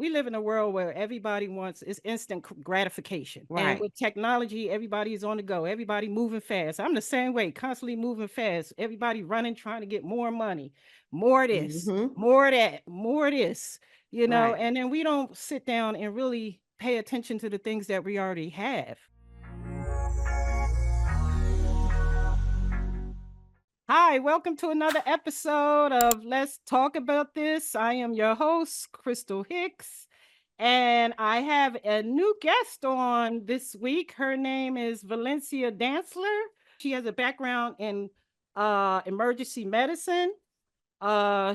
we live in a world where everybody wants is instant gratification. And Right. with technology, everybody is on the go. Everybody moving fast. I'm the same way, constantly moving fast. Everybody running, trying to get more money, more of this, Mm-hmm. more of that, more of this, Right. and then we don't sit down and really pay attention to the things that we already have. Hi, welcome to another episode of Let's Talk About This. I am your host, Crystal Hicks, and I have a new guest on this week. Her name is Valencia Dantzler. She has a background in emergency medicine.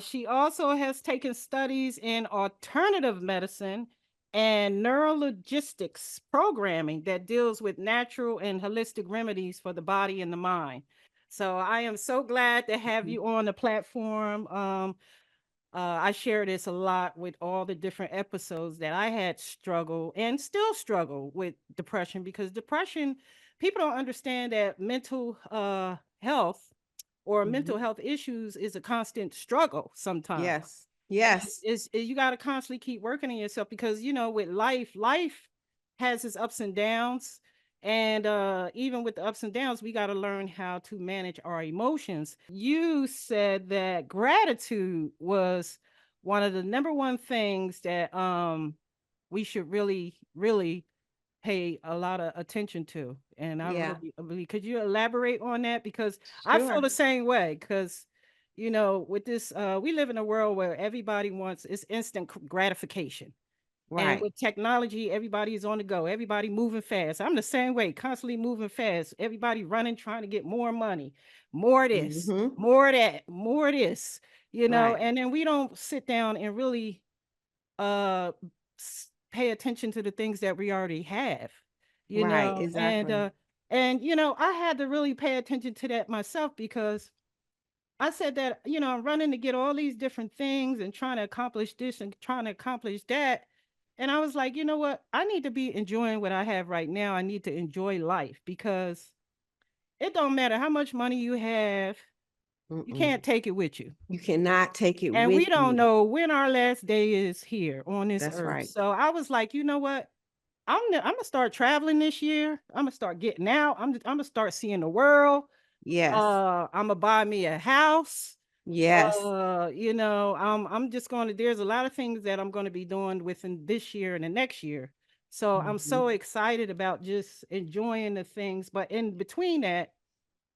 She also has taken studies in alternative medicine and neurologistics programming that deals with natural and holistic remedies for the body and the mind. So I am so glad to have you on the platform. I share this a lot with all the different episodes that I had struggle and still struggle with depression, because depression, people don't understand that mental health or Mm-hmm. mental health issues is a constant struggle sometimes. Yes. Yes. You got to constantly keep working on yourself, because with life has its ups and downs. And even with the ups and downs, we got to learn how to manage our emotions. You said that gratitude was one of the number one things that we should really pay a lot of attention to. And Yeah. I really, could you elaborate on that? Because I feel Sure. the same way. Because, with this, we live in a world where everybody wants is instant gratification. And Right. with technology, everybody is on the go. Everybody moving fast. I'm the same way, constantly moving fast. Everybody running, trying to get more money, more of this, Mm-hmm. more of that, more of this, Right. and then we don't sit down and really uh pay attention to the things that we already have, Right. and Exactly. I had to really pay attention to that myself, because I said that, I'm running to get all these different things and trying to accomplish this and trying to accomplish that. And I was like, you know what? I need to be enjoying what I have right now. I need to enjoy life, because it don't matter how much money you have, you Mm-mm. can't take it with you. You cannot take it And with we don't you. know when our last day is here on this That's earth. right. So I was like, you know what? I'm gonna start traveling this year. I'm gonna start getting out. I'm gonna start seeing the world. Yes. I'm gonna buy me a house. Yes. I'm just going to. There's a lot of things that I'm going to be doing within this year and the next year. So I'm Mm-hmm. so excited about just enjoying the things. But in between that,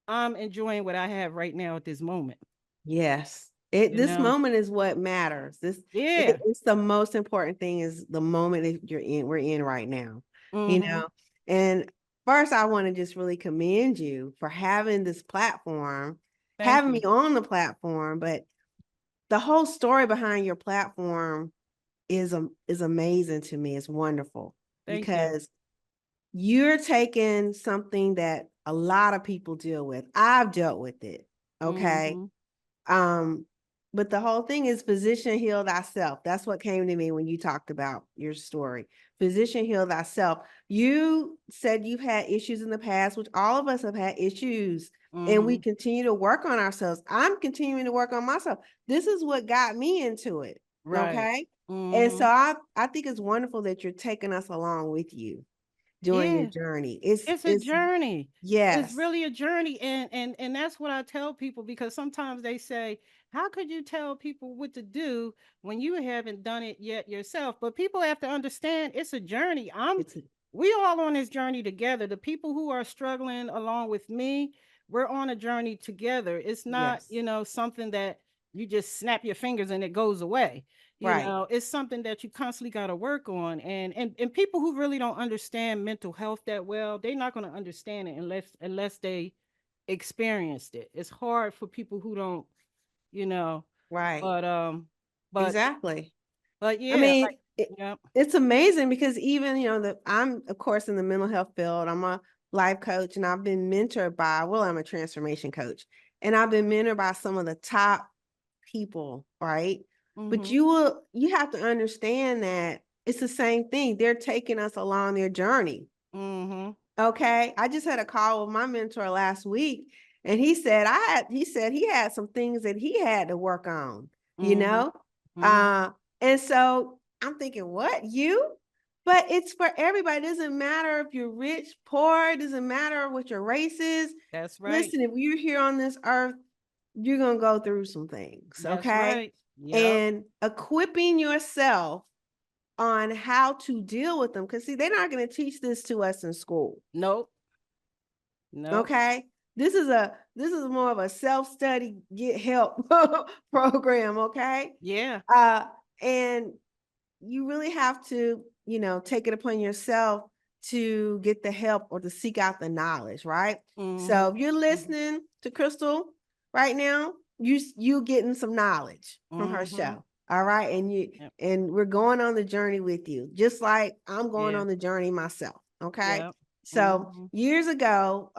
I'm enjoying what I have right now at this moment. Yes. You This know, moment is what matters. yeah. It's the most important thing is the moment that we're in right now. You Mm-hmm. know. And first I want to just really commend you for having this platform, Thank having me you. on the platform, but the whole story behind your platform is amazing to me. It's wonderful Thank you. because you're taking something that a lot of people deal with. I've dealt with it. Okay. Mm-hmm. Um, but the whole thing is physician heal thyself. That's what came to me when you talked about your story. Physician heal thyself. You said you've had issues in the past, which all of us have had issues, and we Mm-hmm. continue to work on ourselves. I'm continuing to work on myself. This is what got me into it. Right. Okay. And so Mm-hmm. I think it's wonderful that you're taking us along with you during your Yeah. journey. It's a It's journey. It's yes. really a journey, and that's what I tell people, because sometimes they say, "How could you tell people what to do when you haven't done it yet yourself?" But people have to understand it's a journey. It's We all on this journey together. The people who are struggling along with me, we're on a journey together. It's not, yes. something that you just snap your fingers and it goes away. Right. It's something that you constantly got to work on. And people who really don't understand mental health that well, they're not going to understand it unless they experienced it. It's hard for people who don't, you know, Right. but but Exactly. I yeah, mean, like yeah. it's amazing because even, I'm of course in the mental health field. I'm a life coach and I've been mentored by, well, I'm a transformation coach and I've been mentored by some of the top people, right? But Mhm. you have to understand that it's the same thing. They're taking us along their journey. Mhm. Okay. I just had a call with my mentor last week and he had some things that he had to work on, you Mhm. know? Mhm. Uh, and so I'm thinking, what? You? But it's for everybody. It doesn't matter if you're rich, poor, it doesn't matter what your race is. That's right. Listen, if you're here on this earth, you're going to go through some things, That's okay? right. Yep. And equipping yourself on how to deal with them. Because, see, they're not going to teach this to us in school, Nope. Nope. okay? This is more of a self-study, get help program, okay? Yeah. Uh, and you really have to, take it upon yourself to get the help or to seek out the knowledge, right? So Mhm. if you're Mhm. listening to Crystal right now, you getting some knowledge from her Mhm. show. All right. Yep. And we're going on the journey with you, just like I'm going Yeah. on the journey myself. Okay. Yep. So Mhm. years ago,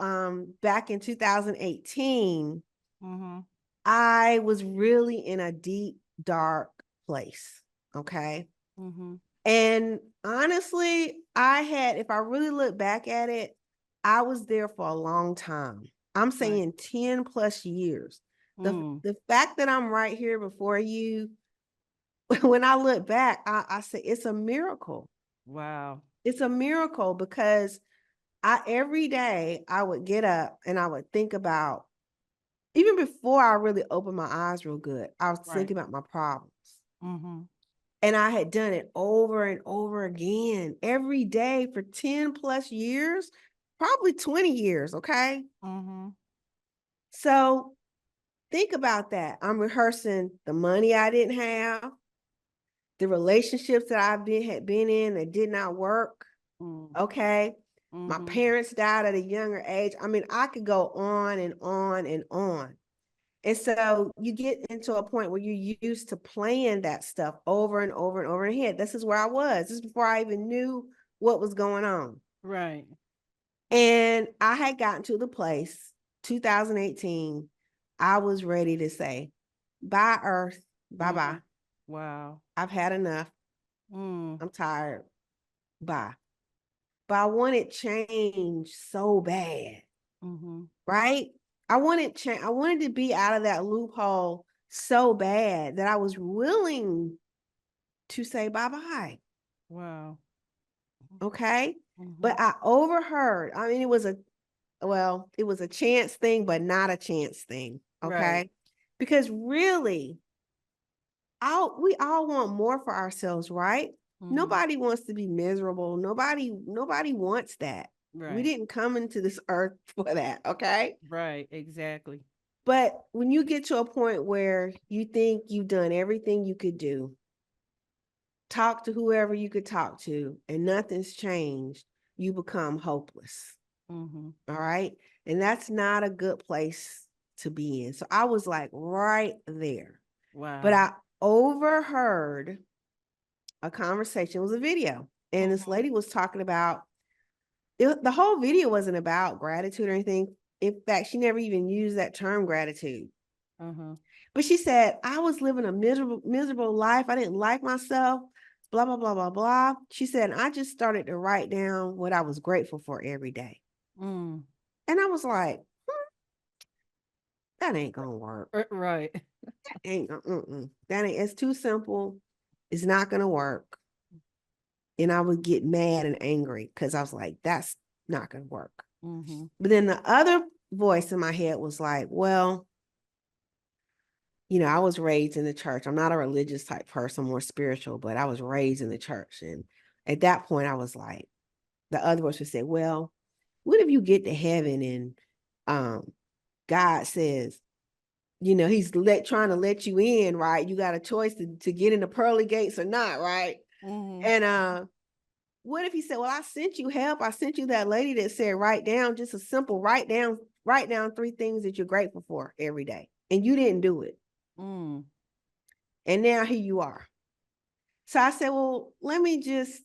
back in 2018, Mhm. I was really in a deep, dark place. Okay. Mhm. And honestly, if I really look back at it, I was there for a long time. I'm Right. saying 10 plus years. Mm. The fact that I'm right here before you, when I look back, I say it's a miracle. Wow. It's a miracle because I every day I would get up and I would think about, even before I really opened my eyes real good, I was Right. thinking about my problems. Mhm. And I had done it over and over again every day for 10 plus years, probably 20 years. Okay. Mhm. So think about that. I'm rehearsing the money I didn't have, the relationships that had been in that did not work. Mm. Okay. My Mhm. parents died at a younger age. I mean, I could go on and on and on. And so you get into a point where you're used to playing that stuff over and over and over again. This is where I was. This is before I even knew what was going on. Right. And I had gotten to the place, 2018, I was ready to say, bye, Earth. Bye bye. Mm. Wow. I've had enough. Mm. I'm tired. Bye. But I wanted change so bad, Mhm. right? I wanted change. I wanted to be out of that loophole so bad that I was willing to say bye bye. Wow. Okay. Mhm. But I overheard, I mean, it was a chance thing, but not a chance thing. Right. Okay. Because really, we all want more for ourselves, right? Mhm. Nobody wants to be miserable. Nobody wants that. We Right. didn't come into this earth for that. Okay. Right. Exactly. But when you get to a point where you think you've done everything you could do, talk to whoever you could talk to, and nothing's changed, you become hopeless. Mhm. All right. And that's not a good place to be in. So I was like right there. But Wow. I overheard a conversation, it was a video. And this Mhm. lady was talking about the whole video wasn't about gratitude or anything. In fact, she never even used that term gratitude. Uh-huh. But she said, I was living a miserable life. I didn't like myself, blah, blah, blah, blah, blah. She said, I just started to write down what I was grateful for every day. Mm. And I was like, that ain't gonna work. Right. That ain't, it's too simple. It's not gonna work. And I would get mad and angry because I was like, that's not gonna work. Mhm. But then the other voice in my head was like, well, I was raised in the church. I'm not a religious type person, more spiritual, but I was raised in the church. And at that point, I was like, the other voice would say, well, what if you get to heaven and God says, he's trying to let you in, right? You got a choice to get in the pearly gates or not, right? Mhm. And what if he said, well, I sent you help. I sent you that lady that said, write down just a simple write down 3 things that you're grateful for every day. And you didn't do it. Mm. And now here you are. So I said, well, let me just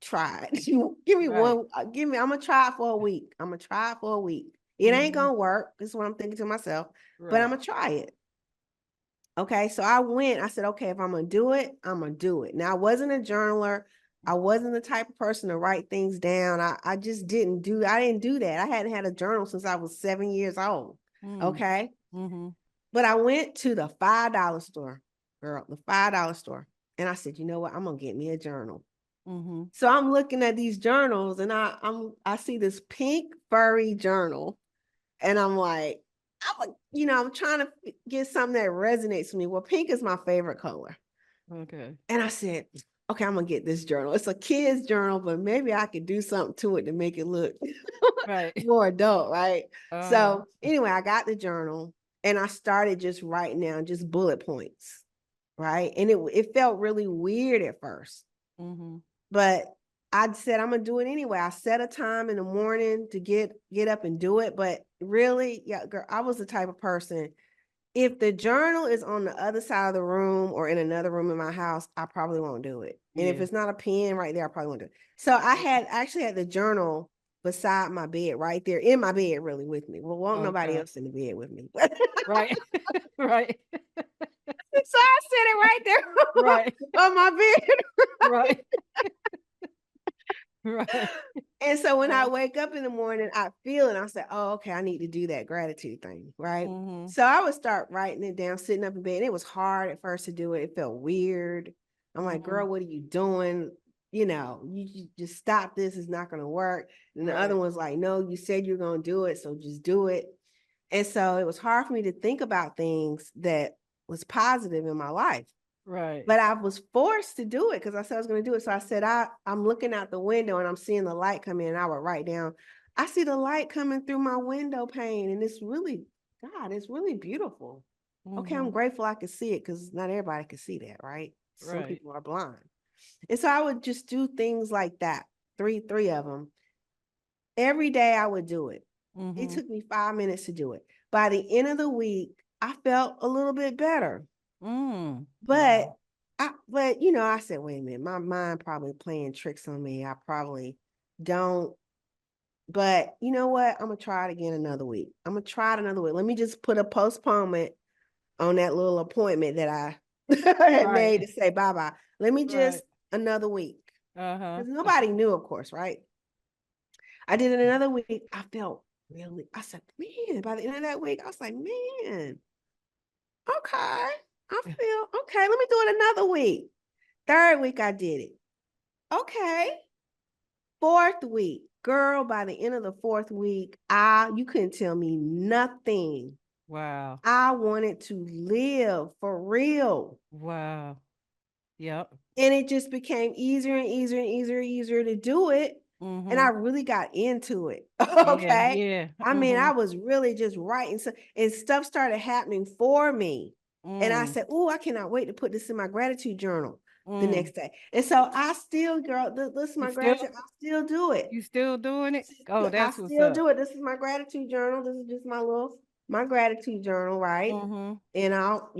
try it. Give me Right. I'm gonna try it for a week. I'm gonna try it for a week. It ain't Mhm. gonna work. This is what I'm thinking to myself, but I'm Right. gonna try it. Okay. So I said, okay, if I'm gonna do it, I'm gonna do it. Now I wasn't a journaler. I wasn't the type of person to write things down. I just I didn't do that. I hadn't had a journal since I was 7 years old. Mm. Okay. Mhm. But I went to the $5 store, girl, the $5 store. And I said, you know what? I'm gonna get me a journal. Mhm. So I'm looking at these journals and I see this pink furry journal and I'm like, I'm trying to get something that resonates with me. Well, pink is my favorite color. Okay. And I said, okay, I'm gonna get this journal. It's a kid's journal, but maybe I could do something to it to make it look Right. more adult, right? Uh-huh. So anyway, I got the journal and I started just writing down just bullet points, right? And it felt really weird at first, Mhm. but I said I'm gonna do it anyway. I set a time in the morning to get up and do it. But really, yeah, girl, I was the type of person. If the journal is on the other side of the room or in another room in my house, I probably won't do it. And if Yeah. it's not a pen right there, I probably won't do it. So I Yeah. had actually had the journal beside my bed, right there in my bed, really with me. Well, won't nobody Okay. else in the bed with me. Right. Right. So I set it right Right. there on my bed. Right. Right. And so when I Uh, wake up in the morning, I feel it. I say, oh, okay, I need to do that gratitude thing. Right. mhm. So I would start writing it down, sitting up in bed. It was hard at first to do it. It felt weird. I'm like, Mhm. girl, what are you doing? You just stop this. It's not going to work. And the other Right. one's like, no, you said you're going to do it. So just do it. And so it was hard for me to think about things that was positive in my life. Right. But I was forced to do it because I said I was going to do it. So I said, I'm looking out the window and I'm seeing the light come in. And I would write down, I see the light coming through my window pane. And it's really, God, it's really beautiful. Okay, I'm Mhm. grateful I could see it because not everybody can see that, right? Some Right. people are blind. And so I would just do things like that, three of them. Every day I would do it. It Mhm. took me 5 minutes to do it. By the end of the week, I felt a little bit better. Mm. But Wow. I said, wait a minute, my mind probably playing tricks on me. I probably don't. But you know what? I'm gonna try it again another week. I'm gonna try it another week. Let me just put a postponement on that little appointment that I had made Right. to say bye bye. Let me Right. just another week. Uh-huh. Because nobody knew, of course, right? I did it another week. I felt really, I said, man, by the end of that week, I was like, man, okay. I feel okay. Let me do it another week. Third week, I did it. Okay. Fourth week, girl, by the end of the fourth week, you couldn't tell me nothing. Wow. I wanted to live for real. Wow. Yep. And it just became easier and easier and easier to do it. And I Mhm. really got into it. Yeah. Okay. Yeah. I mean, I Mhm. was really just writing. So, and stuff started happening for me. And I Mm. said, oh, I cannot wait to put this in my gratitude journal the Mm. next day. And so I still, girl, this is You my still gratitude. I still do it. you still doing it? Oh, I that's what's still up. do it. This is my gratitude journal. This is just my gratitude journal, right? Mhm. And I'll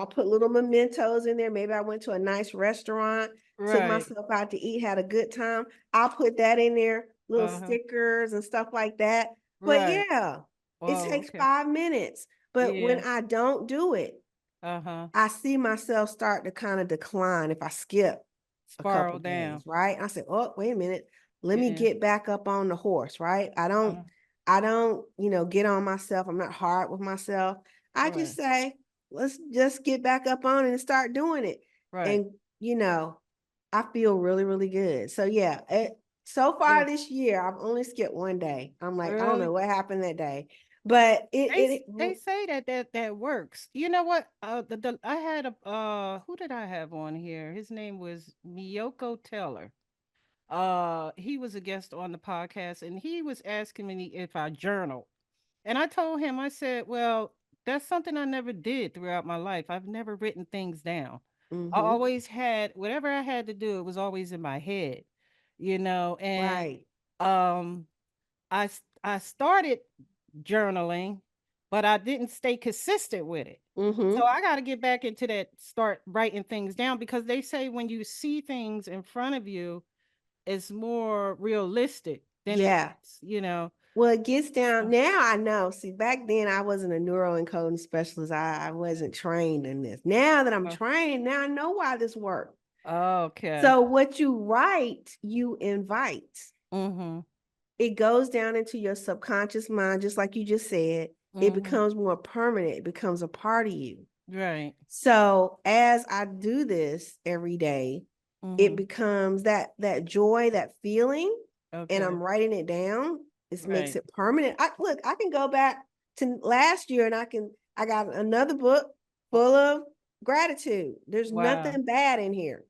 put little mementos in there. Maybe I went to a nice restaurant, took Right. myself out to eat, had a good time. I'll put that in there, little Uh-huh. stickers and stuff like that. But Right. yeah, it Oh, takes okay. 5 minutes. But when Yeah. I don't do it, Uh-huh. I see myself start to kind of decline if I skip a couple Spiral down. days, right? I said, "Oh, wait a minute. Let me Yeah. get back up on the horse," right? Uh-huh. I don't, get on myself. I'm not hard with myself. I just Right. say, "Let's just get back up on it and start doing it." Right. And, you know, I feel really, really good. So yeah, so Yeah. far this year, I've only skipped one day. I'm like, I don't know Really? what happened that day, but They say that works. You know what? The I had a who did I have on here? His name was Miyoko Teller. He was a guest on the podcast, and he was asking me if I journal. And I told him, I said, well, that's something I never did throughout my life. I've never written things down. I mm-hmm, always had whatever I had to do, it was always in my head, and right. um I started journaling, but I didn't stay consistent with it. So Mm-hmm. I got to get back into that, start writing things down because they say when you see things in front of you, it's more realistic than it Yeah. is, Well, it gets down So, now. I know. See, back then I wasn't a neuroencoding specialist. I wasn't trained in this. Now that I'm uh, trained, now I know why this works. okay. So what you write, you invite. Mhm. It goes down into your subconscious mind, just like you just said. It Mhm. becomes more permanent. It becomes a part of you. Right. So as I do this every day, it Mhm. becomes that joy, that feeling, and Okay. I'm writing it down. This makes Right. it permanent. I can go back to last year and I got another book Oh, full of gratitude. There's wow. nothing bad in here.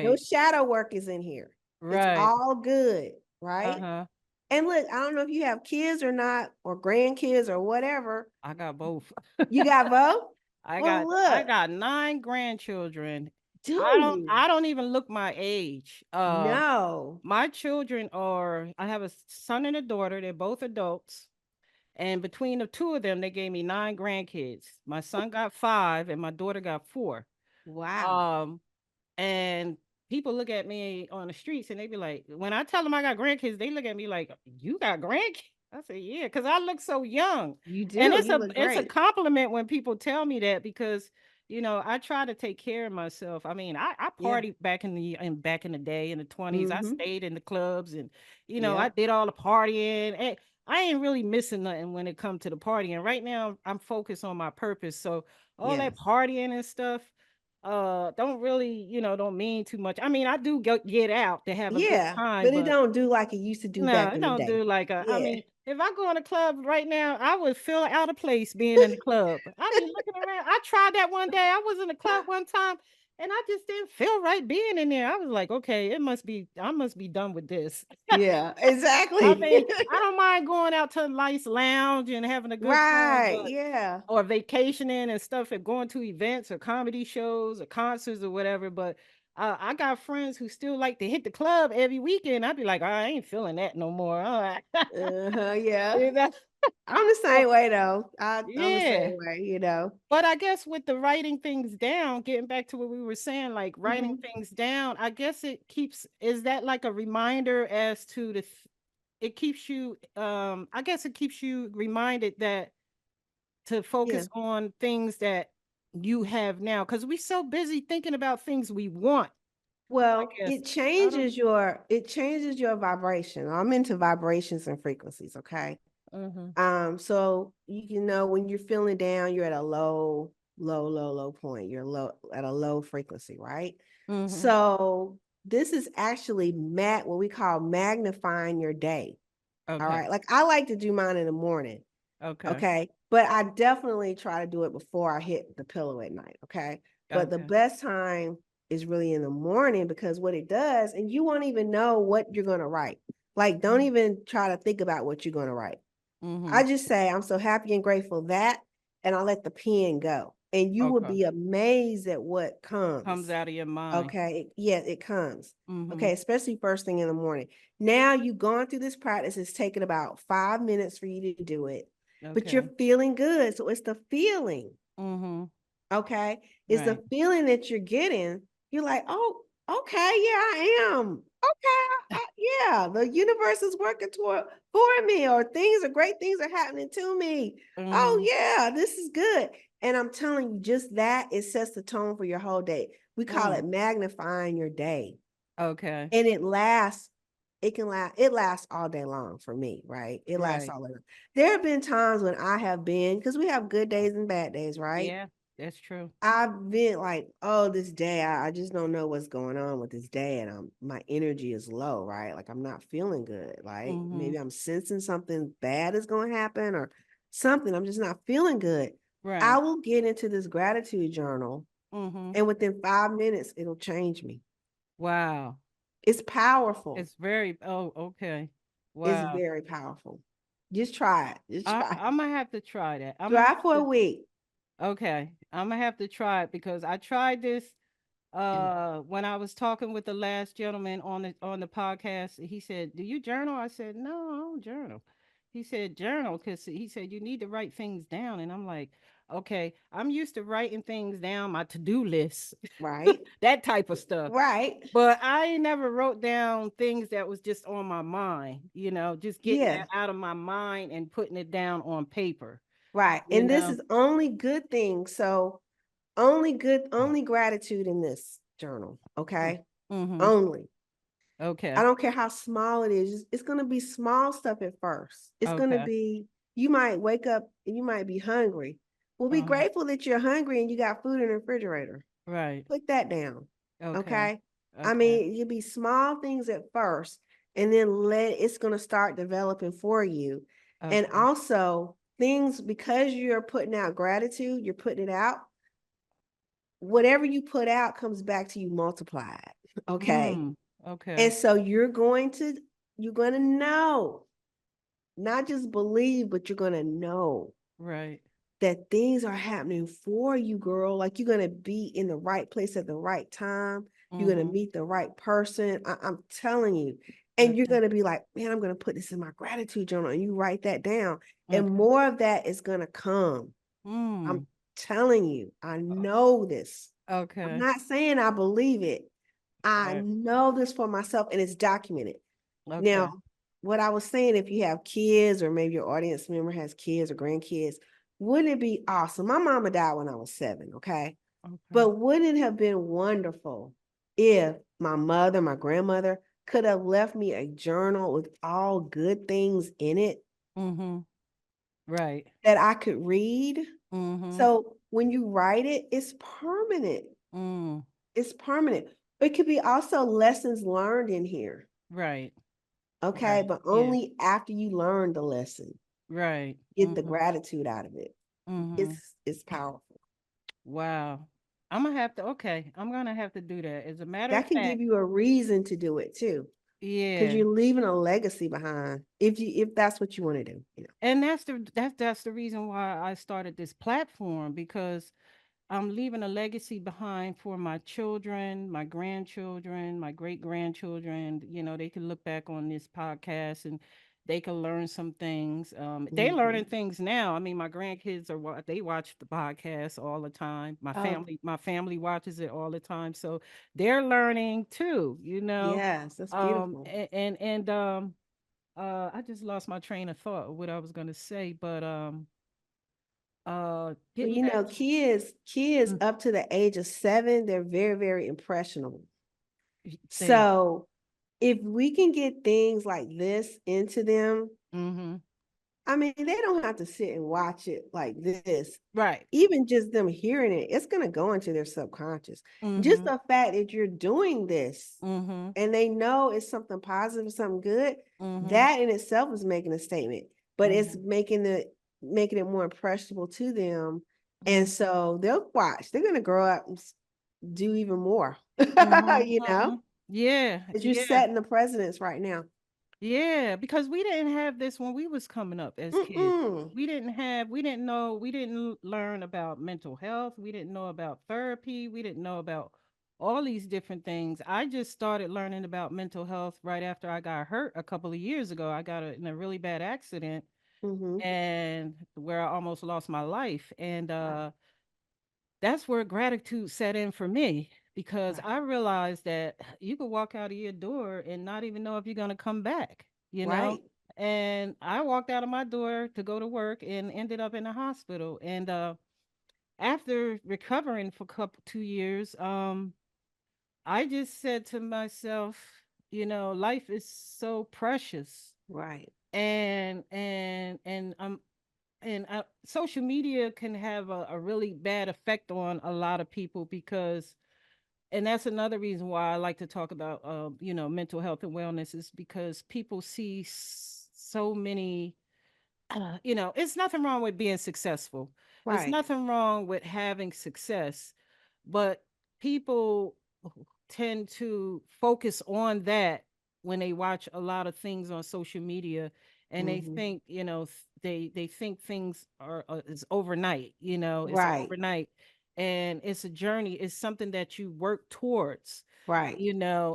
No Right. shadow work is in here. It's Right. all good, right? Uh-huh. And look, I don't know if you have kids or not, or grandkids or whatever. I got both. You got both? I Well, got I look, got 9 grandchildren. do you? I don't even look my age. No. My children are I have a son and a daughter. They're both adults. And between the two of them, they gave me 9 grandkids. My son got 5 and my daughter got 4. Wow. Um And people look at me on the streets and they be like, when I tell them I got grandkids, they look at me like, "You got grandkids?" I say, "Yeah," because I look so young. You And do. You look it's a great. compliment when people tell me that because I try to take care of myself. I mean, I Yeah. partied back in the day in the 20s. I Mhm. stayed in the clubs and I Yep. did all the partying. And I ain't really missing nothing when it comes to the partying. Right now, I'm focused on my purpose. So all that Yes. partying and stuff don't really don't mean too much. I mean, I do get out to have a good Yeah, time, but it but don't do like it used to do no, back it in the don't day. do like a I Yeah. mean, if I go in a club right now, I would feel out of place being in the club. I be looking around. I tried that one day. I was in the club one time and I just didn't feel right being in there. I was like, okay, I must be done with this. Yeah, I exactly. mean, I don't mind going out to a nice lounge and having a good time, Right, but yeah. or vacationing and stuff and going to events or comedy shows or concerts or whatever. But I got friends who still like to hit the club every weekend. I'd be like, I ain't feeling that no more. All right. Uh-huh, yeah. You know? I'm the So, same way though. I'm the yeah. same way. But I guess with the writing things down, getting back to what we were saying, like writing Mhm. things down, I guess is that like a reminder as to it keeps you, I guess it keeps you reminded that to Yeah. focus on things that you have now because we so busy thinking about things we want. I Well, guess I don't. it changes your vibration. I'm into vibrations and frequencies, okay? Mhm. So you can know when you're feeling down, you're at a low point. You're low at a low frequency, right? Mhm. So this is actually what we call magnifying your day. All Okay. right. Like I like to do mine in the morning. Okay. Okay. But I definitely try to do it before I hit the pillow at night. Okay. But the Okay. best time is really in the morning because what it does, and you won't even know what you're going to write. Like, don't Mhm. even try to think about what you're going to write. I Mhm. just say, I'm so happy and grateful that, and I let the pen go. And you will Okay. be amazed at what Comes comes. out of your mind. Okay. Yeah, it comes. Okay. Mhm. Especially first thing in the morning. Now you've gone through this practice. It's taken about 5 minutes for you to do it, but you're Okay. feeling good. So it's the feeling. Mhm. Okay. It's the Right. feeling that you're getting. You're like, oh, okay. Yeah, I am. Okay. Yeah. The universe is working toward for me, or great things are happening to me. Oh, Mhm. yeah. This is good. And I'm telling you, just that, it sets the tone for your whole day. We call it Mm. magnifying your day. Okay. And it lasts all day long for me, right? It lasts Right. all day long. There have been times when I have been, because we have good days and bad days, right? Yeah, that's true. I've been like, oh, this day, I just don't know what's going on with this day. And my energy is low, right? Like I'm not feeling good. Like maybe Mhm. I'm sensing something bad is going to happen or something. I'm just not feeling good. I Right. will get into this gratitude journal, Mhm. and within 5 minutes, it'll change me. Wow. It's powerful. It's very okay. It's Wow. very powerful. Just try it. Just try it. I'm gonna have to try that. I'm gonna Try have it for a to week. Okay. I'm gonna have to try it because I tried this when I was talking with the last gentleman on the podcast. He said, "Do you journal?" I said, "No, I don't journal." He said, "Journal," because he said you need to write things down. And I'm like, okay, I'm used to writing things down, my to-do list, Right? that type of stuff. Right. But I ain't never wrote down things that was just on my mind, just getting Yeah. that out of my mind and putting it down on paper, Right. you And this know. is only good things. So only gratitude in this journal. Okay. Mm-hmm. Only. I Okay. don't care how small it is. It's going to be small stuff at first. It's going to Okay. be, you might wake up and you might be hungry. Well, be Uh-huh. grateful that you're hungry and you got food in the refrigerator. Right. Put that down. Okay. Okay. I Okay. mean, you'll be small things at first, and then it's going to start developing for you. And Okay. also, things because you're putting out gratitude, you're putting it out. Whatever you put out comes back to you multiplied. Okay. Mm. Okay. And so you're going to know, not just believe, but you're going to know Right. that things are happening for you, girl. Like you're gonna be in the right place at the right time. You're gonna Mhm. meet the right person. I'm telling you. And you're Okay. gonna be like, man, I'm gonna put this in my gratitude journal. And you write that down. And Okay. more of that is gonna come. I'm Mm. telling you, I know this. I'm Okay. not saying I believe it. I Right. know this for myself and it's documented. Okay. Now, what I was saying, if you have kids or maybe your audience member has kids or grandkids, wouldn't it be awesome? My mama died when I was 7, okay? Okay. But wouldn't it have been wonderful if my mother, my grandmother could have left me a journal with all good things in it Mhm. Right. that I could read? Mhm. So when you write it, it's permanent. Mm. It's permanent. It could be also lessons learned in here, Right. okay? Right. But Yeah. only after you learn the lesson. Right. Get the Mhm. gratitude out of it. Mhm. It's powerful. Wow. I'm gonna have to. Okay. I'm gonna have to do that. As a matter of That can fact. give you a reason to do it too, because Yeah. you're leaving a legacy behind. If that's what you want to do, And that's the reason why I started this platform, because I'm leaving a legacy behind for my children, my grandchildren, my great grandchildren. They can look back on this podcast and they can learn some things. They're Mm-hmm. learning things now. I mean, my grandkids they watch the podcast all the time. Oh, My family watches it all the time, so they're learning too. yes, that's beautiful. I just lost my train of thought of what I was going to say, but Well, getting back kids to up to the age of 7, they're very, very impressionable. they. So if we can get things like this into them, Mhm. I mean, they don't have to sit and watch it like this. Right. Even just them hearing it, it's going to go into their subconscious. Just Mhm. the fact that you're doing this Mhm. and they know it's something positive, something good, Mhm. that in itself is making a statement, but it's Mhm. making it more impressionable to them. And Mhm. so they'll watch, they're going to grow up and do even more, Mhm. you know, Mhm. Yeah. because you're Yeah. setting the precedence right now. Yeah, because we didn't have this when we was coming up as kids. Mm-mm. We didn't know, we didn't learn about mental health. We didn't know about therapy. We didn't know about all these different things. I just started learning about mental health right after I got hurt a couple of years ago. I got in a really bad accident Mm-hmm. and where I almost lost my life. And Right. that's where gratitude set in for me, because Right. I realized that you could walk out of your door and not even know if you're going to come back, you know? Right. And I walked out of my door to go to work and ended up in the hospital. And after recovering for 2 years, I just said to myself, life is so precious. Right. And social media can have a really bad effect on a lot of people, because and that's another reason why I like to talk about mental health and wellness, is because people see so many. It's nothing wrong with being successful. It's Right. nothing wrong with having success, but people tend to focus on that when they watch a lot of things on social media, and they Mm-hmm. think, they think things are is overnight. It's Right. overnight, and it's a journey. It's something that you work towards, Right.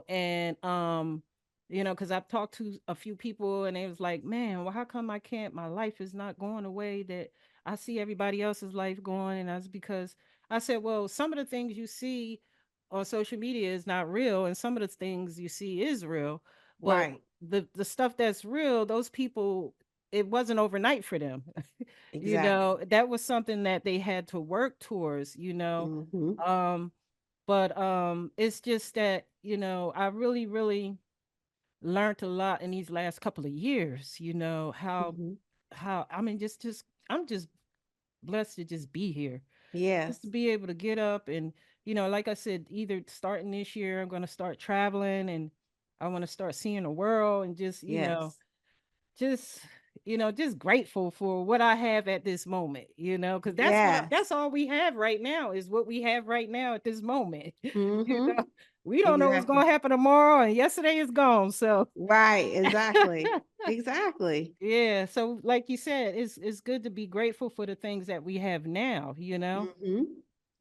and because I've talked to a few people and they was like, man, well, how come my life is not going the way that I see everybody else's life going? And that's because I said, well, some of the things you see on social media is not real, and some of the things you see is real. But Right. the stuff that's real, those people, it wasn't overnight for them. Exactly. That was something that they had to work towards. Mm-hmm. Um, but it's just that, I really, really learned a lot in these last couple of years, how Mm-hmm. I mean, just I'm just blessed to just be here. Just to Yes. be able to get up and, like I said, either starting this year, I'm going to start traveling and I want to start seeing the world and just, Yes. just, just grateful for what I have at this moment, because Yes. that's all we have right now is what we have right now at this moment. you Mm-hmm. know, we don't know what's Exactly. going to happen tomorrow and yesterday is gone. So, Right. Exactly. Exactly. yeah. So, like you said, it's good to be grateful for the things that we have now. Mm-hmm.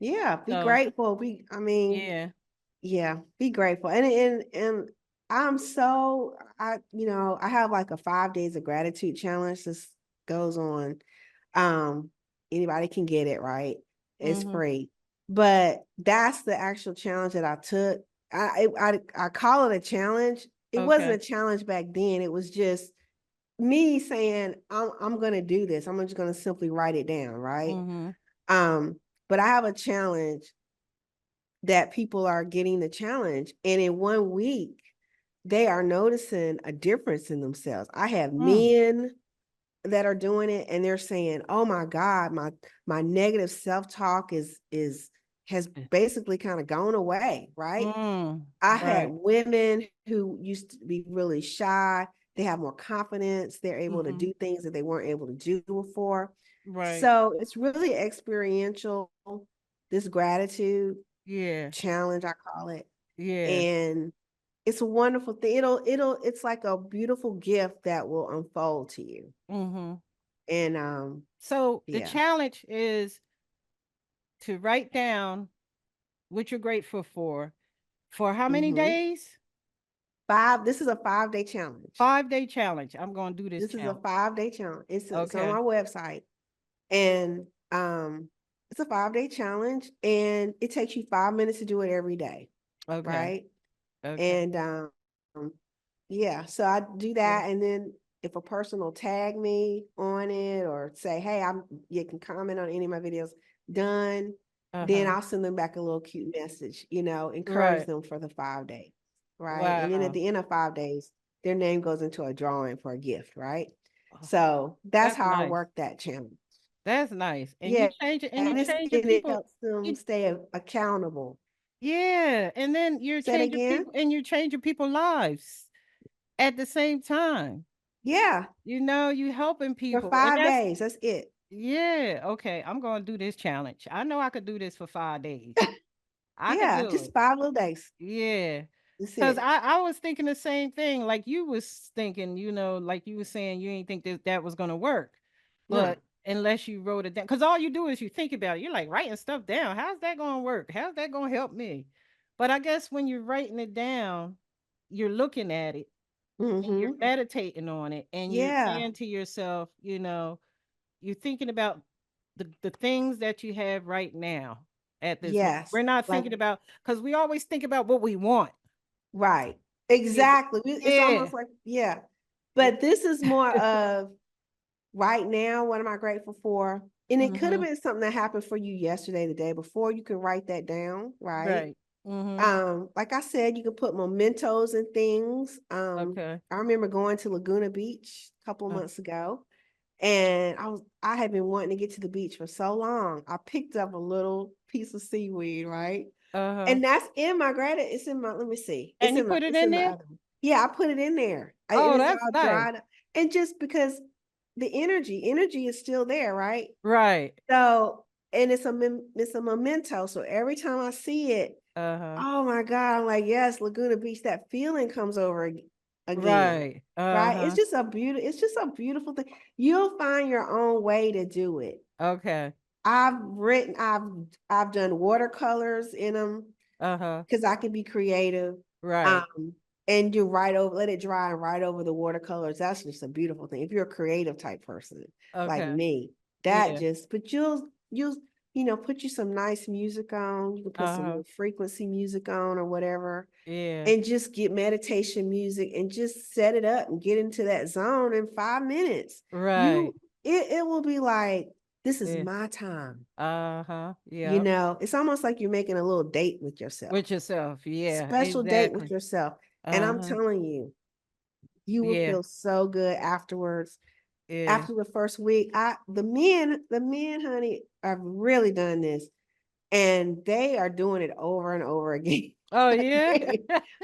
Yeah. Be So, grateful. I mean, yeah. yeah, be grateful. And I'm so I have like a 5 days of gratitude challenge. This goes on. Um, Anybody can get it, right? It's Mhm. free. But that's the actual challenge that I took. I call it a challenge. It wasn't Okay. a challenge back then. It was just me saying, I'm gonna do this. I'm just gonna simply write it down, right? Mhm. Um, but I have a challenge that people are getting the challenge. And in 1 week, they are noticing a difference in themselves. I have Mm. men that are doing it and they're saying, "Oh my God, my negative self-talk is has Eh, basically kind of gone away," right? mm. I had Right. women who used to be really shy. They have more confidence. They're able to Mhm. do things that they weren't able to do before. Right. So it's really experiential, this gratitude Yeah. challenge, I call it. Yeah. And it's a wonderful thing. It's like a beautiful gift that will unfold to you. Mhm. And So the yeah. challenge is to write down what you're grateful for how many Hmm. days? This is a 5 day challenge. 5-day challenge. I'm going to do this This is a challenge. 5 day challenge. It's on my Okay. website. And it's a 5 day challenge and it takes you 5 minutes to do it every day. Okay. Right. Okay. And yeah, so I do Yeah. that. And then if a person will tag me on it or say, hey, you can comment on any of my videos, done, then Uh-huh. I'll send them back a little cute message, encourage Right. them for the 5 days. Right. And then at Wow. the end of 5 days, their name goes into a drawing for a gift. Right. Oh, So that's that's how I nice. work that channel. That's nice. And you Yeah. change it and you And changing it people. helps them You, stay accountable. yeah. And then you're Say it changing again. people and you're changing people's lives at the same time. Yeah. You helping For people. And five that's days. That's it. yeah, okay. I'm gonna do this challenge. I know I could do this for 5 days. I could Yeah. do Just it. 5 little days. Yeah. That's Cause it. I was thinking the same thing, like you was thinking, like you were saying you ain't think that was gonna work. No. But unless you wrote it down, because all you do is you think about it. You're like writing stuff down. How's that gonna work? How's that gonna help me? But I guess when you're writing it down, you're looking at it and you're Mm-hmm. meditating on it and you're Yeah. saying to yourself, you're thinking about the things that you have right now at this moment. Yes. We're not Like, thinking about because we always think about what we want. right. You Exactly. It's Yeah. almost like, yeah. Yeah. But this is more of right now, what am I grateful for? And it could have Mhm. been something that happened for you yesterday, the day before. You can write that down, right? Right. Mhm. Like I said, you can put mementos and things. Okay. I remember going to Laguna Beach a couple of Uh, months ago, and I had been wanting to get to the beach for so long. I picked up a little piece of seaweed, right? uh-huh. And that's in my granite. It's in my. Let me see. And you put it It's in in the there? other one. Yeah, I put it in there, and Oh, it's that's all nice. dried up. And just because the energy is still there, right? Right. So, and it's a memento. So every time I see it, Uh-huh. oh my God, I'm like, yes, Laguna Beach, that feeling comes over again. Right. Right? Uh-huh. It's just a beautiful thing. You'll find your own way to do it. Okay. I've done watercolors in them Uh-huh. because I can be creative. Right. Um, and you write over, let it dry and write over the watercolors. That's just a beautiful thing. If you're a creative type person like Okay. me, Yeah. but you'll put you some nice music on. You can put some Uh-huh. little frequency music on or whatever, Yeah. and just get meditation music and just set it up and get into that zone in 5 minutes. Right. You it will be like, this is Yeah. my time. Uh-huh. Yeah. It's almost like you're making a little date with yourself, With yourself. Yeah, special date with exactly. yourself. And I'm Uh-huh. telling you, you will Yeah. feel so good afterwards. Yeah. After the first week, the men, honey, have really done this, and they are doing it over and over again. Oh, yeah?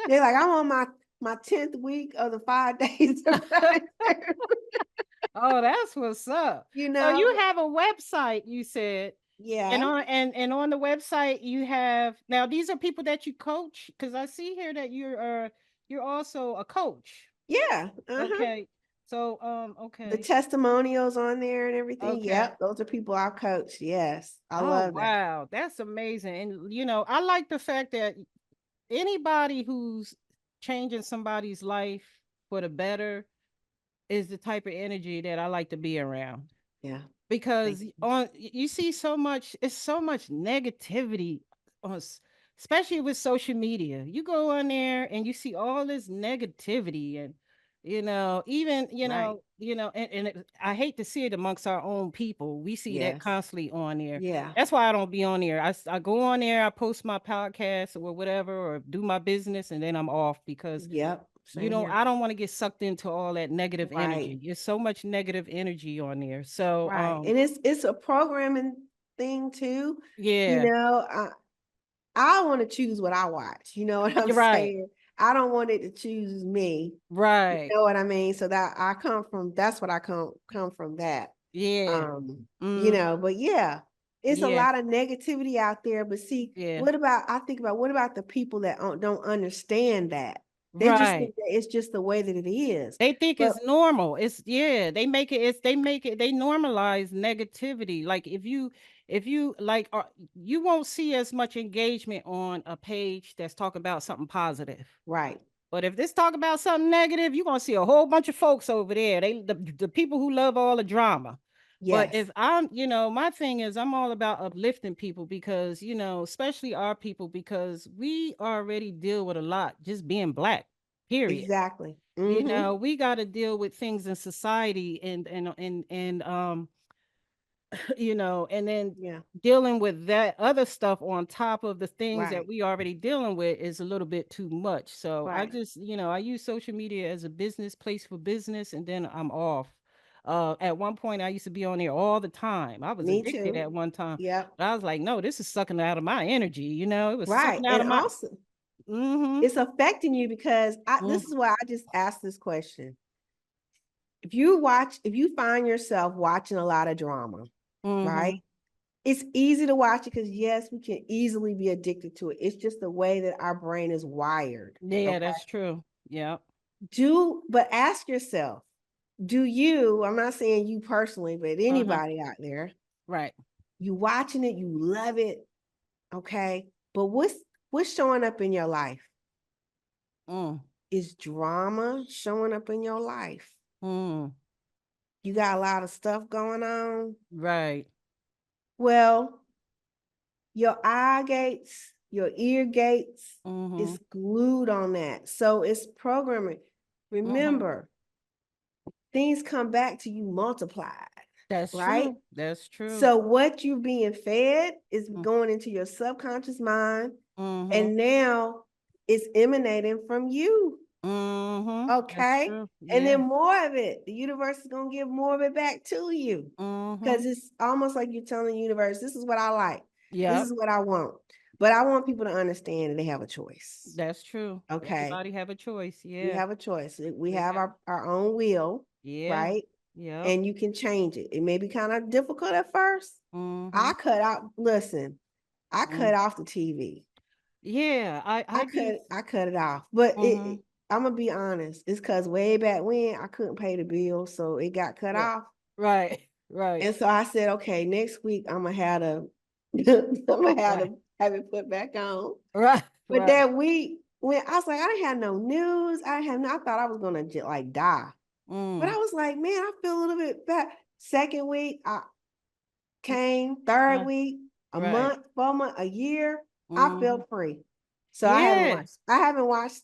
They're like, I'm on my 10th week of the 5 days of therapy. Oh, that's what's up. You So you know, have a website, you said, and yeah, on the website you have now these are people that you coach because I see here that you're also a coach. yeah, Okay. So the okay. testimonials on there and everything. Okay. Yep, those are people I coached. Yes, I Oh love that. wow, that's amazing. And I like the fact that anybody who's changing somebody's life for the better is the type of energy that I like to be around. Yeah, thank Because you. on you see so much it's so much negativity on especially with social media. You go on there and you see all this negativity and even Right. I hate to see it amongst our own people. We see that Yes. constantly on there. Yeah. That's why I don't be on there. I go on there, I post my podcast or whatever or do my business and then I'm off because Yep. Same here. I don't want to get sucked into all that negative Right. energy. There's so much negative energy on there. So, Right. And it's a programming thing too. You yeah, know, I want to choose what I watch. You know what I'm you're right, saying? I don't want it to choose me. You right, know what I mean? So that I come from, that's what I come from that. yeah, mm, But yeah, it's a yeah, lot of negativity out there. But see, yeah, I think about what about the people that don't understand that? They just right. think that it's just the way that it is. They think But it's normal. It's yeah. They normalize negativity. Like if you like, you won't see as much engagement on a page that's talking about something positive. right. But if this talk about something negative, you're gonna see a whole bunch of folks over there. The people who love all the drama. But Yes. if I'm, my thing is I'm all about uplifting people because, especially our people, because we already deal with a lot just being black, period. Exactly. Mhm. We gotta deal with things in society and and then Yeah. dealing with that other stuff on top of the things that Right. we already dealing with is a little bit too much. So I Right. just, I use social media as a business place for business and then I'm off. At one point I used to be on there all the time. I was Me addicted too. at one time. Yep. But I was like, no, this is sucking out of my energy, it was Right. sucking out And of my also mm-hmm. it's affecting you because this is why I just asked this question. If you find yourself watching a lot of drama, right? Mm-hmm. It's easy to watch it because yes, we can easily be addicted to it. It's just the way that our brain is wired. Yeah, Okay. that's true. Yeah. But ask yourself, I'm not saying you personally, but Uh-huh. anybody out there, Right. you watching it, you love it, okay? But what's showing up in your life? Mm. Is drama showing up in your life? Mm. You got a lot of stuff going on. Right. Well, your eye gates, your ear gates Mm-hmm. is glued on that. So it's programming. Mm-hmm. Remember, things come back to you multiplied, That's right? true. That's true. So what you're being fed is Mm. going into your subconscious mind, Mhm. and now it's emanating from you. Mhm. That's Okay. true. And Yeah. then more of it, the universe is going to give more of it back to you because Mhm. it's almost like you're telling the universe, this is what I like. This Yep. is what I want. But I want people to understand that they have a choice. That's true. Okay. Everybody have a choice. We Yeah. have a choice. We They have have. our own will, Yeah. right? Yep. And you can change it. It may be kind of difficult at first. Mhm. I Mm. cut off the TV. Yeah. I be. I cut it off. But Mhm. I'm gonna be honest. It's because way back when I couldn't pay the bill, so it got cut Right. off. Right. Right. And so I said, okay, next week I'm gonna have to I'm gonna have Right. to have it put back on. Right. But Right. that week when I was like, I didn't have no news, I thought I was gonna just like die. But I Mm. was like, man, I feel a little bit better. Second week, I came, third Right. week, a Right. month, 4 month, a year, I Mhm. felt free. So Yeah. I haven't watched,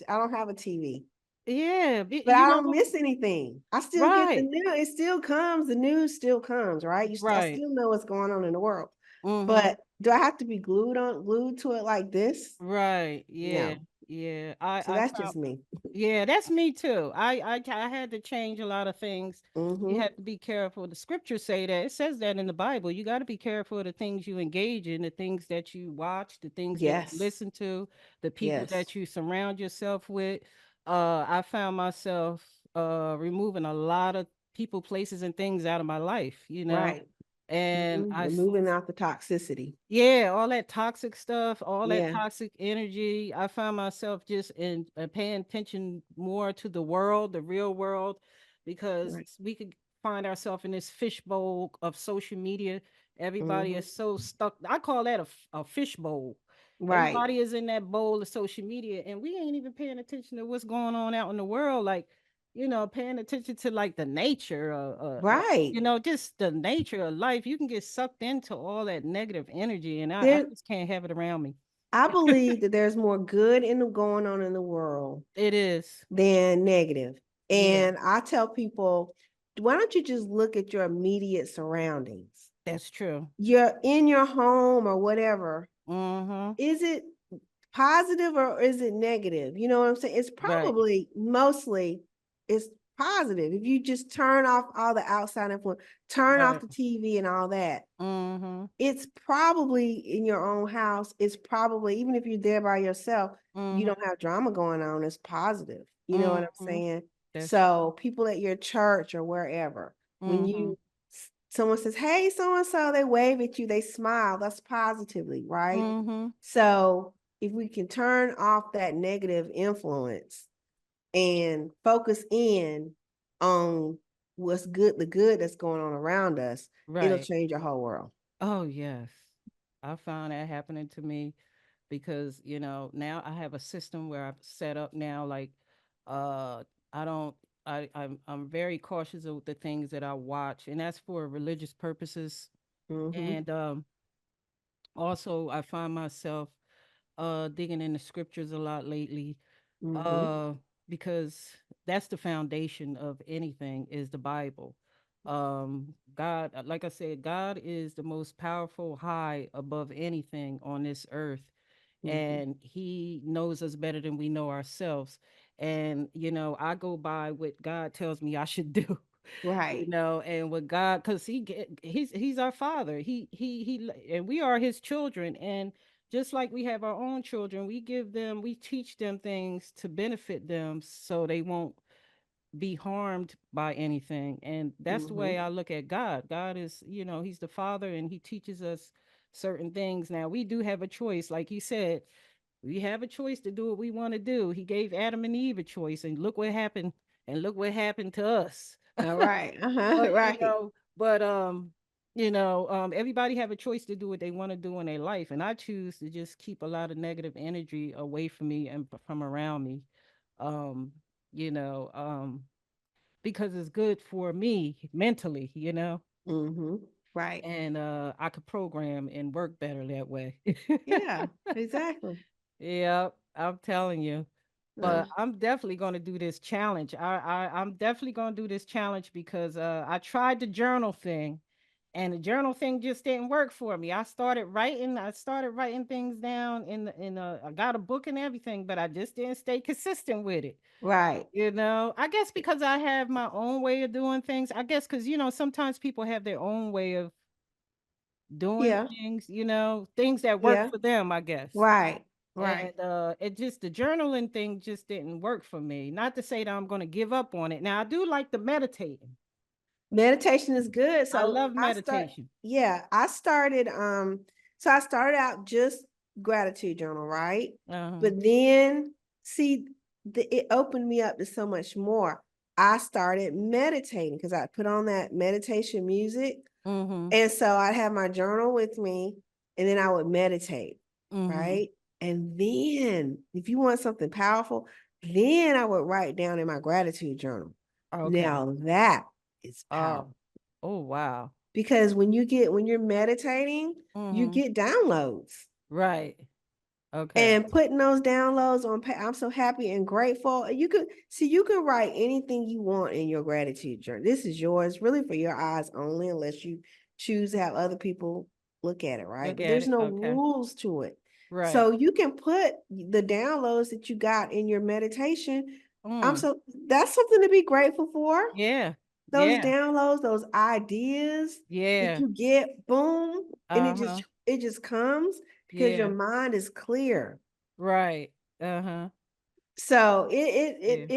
I don't have a TV. Yeah. But I don't miss anything. I still get the Right. news. It still comes. The news still comes, right? I Right. still know what's going on in the world. Mhm. But do I have to be glued to it like this? Right. Yeah. No. Yeah, So I that's found just me. yeah, that's me too. I had to change a lot of things. You Mm-hmm. have to be careful. The scriptures say that. It says that in the Bible. You got to be careful of the things you engage in, the things that you watch, the things that you Yes. listen to, the people Yes. that you surround yourself with. I found myself removing a lot of people, places, and things out of my life, Right. and Mm-hmm. Removing out the toxicity. yeah, all that toxic stuff, all that Yeah. toxic energy. I found myself just in paying attention more to the world, the real world, because Right. we could find ourselves in this fishbowl of social media. Everybody Mm-hmm. is so stuck. I call that a fishbowl. Right. Everybody is in that bowl of social media, and we ain't even paying attention to what's going on out in the world. Like, paying attention to like the nature, Right. just the nature of life. You can get sucked into all that negative energy, and I There, just can't have it around me. I believe that there's more good in the going on in the world It is. than negative. Yeah, And I tell people, why don't you just look at your immediate surroundings? that's true. You're in your home or whatever. Mm-hmm. Is it positive or is it negative? You know what I'm saying? It's Right. probably mostly it's positive. If you just turn off all the outside influence, turn off Right. the TV and all that, Mm-hmm. it's probably in your own house. It's probably, even if you're there by yourself, you Mm-hmm. don't have drama going on. It's positive. You know what I'm Mm-hmm. saying? That's true. So people at your church or wherever, when Mm-hmm. someone says, "Hey, so and so," they wave at you, they smile. That's positively, right? Mm-hmm. So if we can turn off that negative influence and focus in on what's good, the good that's going on around us, it'll Right. change your whole world. Oh yes. I found that happening to me because, now I have a system where I've set up now, like, uh I don't I'm very cautious of the things that I watch, and that's for religious purposes. Mm-hmm. And also I find myself digging in the scriptures a lot lately, Mm-hmm. uh because that's the foundation of anything, is the Bible. God, like I said, God is the most powerful, high above anything on this earth, Mm-hmm. and he knows us better than we know ourselves. And I go by what God tells me I should do. Right. And with God, because he's our father. And we are his children. And just like we have our own children, we teach them things to benefit them so they won't be harmed by anything. And that's the Mm-hmm. way I look at God. God is, he's the father, and he teaches us certain things. Now we do have a choice, like he said. We have a choice to do what we want to do. He gave Adam and Eve a choice, and look what happened. And look what happened to us. All right. Uh-huh. But Right. everybody have a choice to do what they want to do in their life, and I choose to just keep a lot of negative energy away from me and from around me. Um, you know, because it's good for me mentally, Mm-hmm. Right. and I could program and work better that way. Yeah, exactly. Yeah, I'm telling you. Uh, But I'm definitely going to do this challenge. I'm definitely going to do this challenge because I tried the journal thing, and the journal thing just didn't work for me. I started writing things down I got a book and everything, but I just didn't stay consistent with it. right. I guess because I have my own way of doing things. I guess because sometimes people have their own way of doing Yeah. things, things that work Yeah. for them, I guess. Right. Right. And the journaling thing just didn't work for me. Not to say that I'm going to give up on it. Now I do like the meditating. Meditation is good. I So love I start, meditation. yeah, so I started out just gratitude journal, right? Uh-huh. But then see it opened me up to so much more. I started meditating because I put on that meditation music. Mhm. And so I'd have my journal with me and then I would meditate, Mhm. right? And then if you want something powerful, then I would write down in my gratitude journal. Okay. Now that is powerful Oh. Oh wow. because when you're meditating, you Mhm. get downloads. Right. Okay. And putting those downloads on, I'm so happy and grateful. You can write anything you want in your gratitude journal. This is yours, really for your eyes only, unless you choose to have other people look at it, right? Look But at there's it. no Okay. rules to it. Right. So you can put the downloads that you got in your meditation. I'm Mm. so That's something to be grateful for. Yeah. Those Yeah. downloads, those ideas that Yeah. you get, boom, and Uh-huh. it just comes because your Yeah. mind is clear. Right. Uh-huh. So Yeah.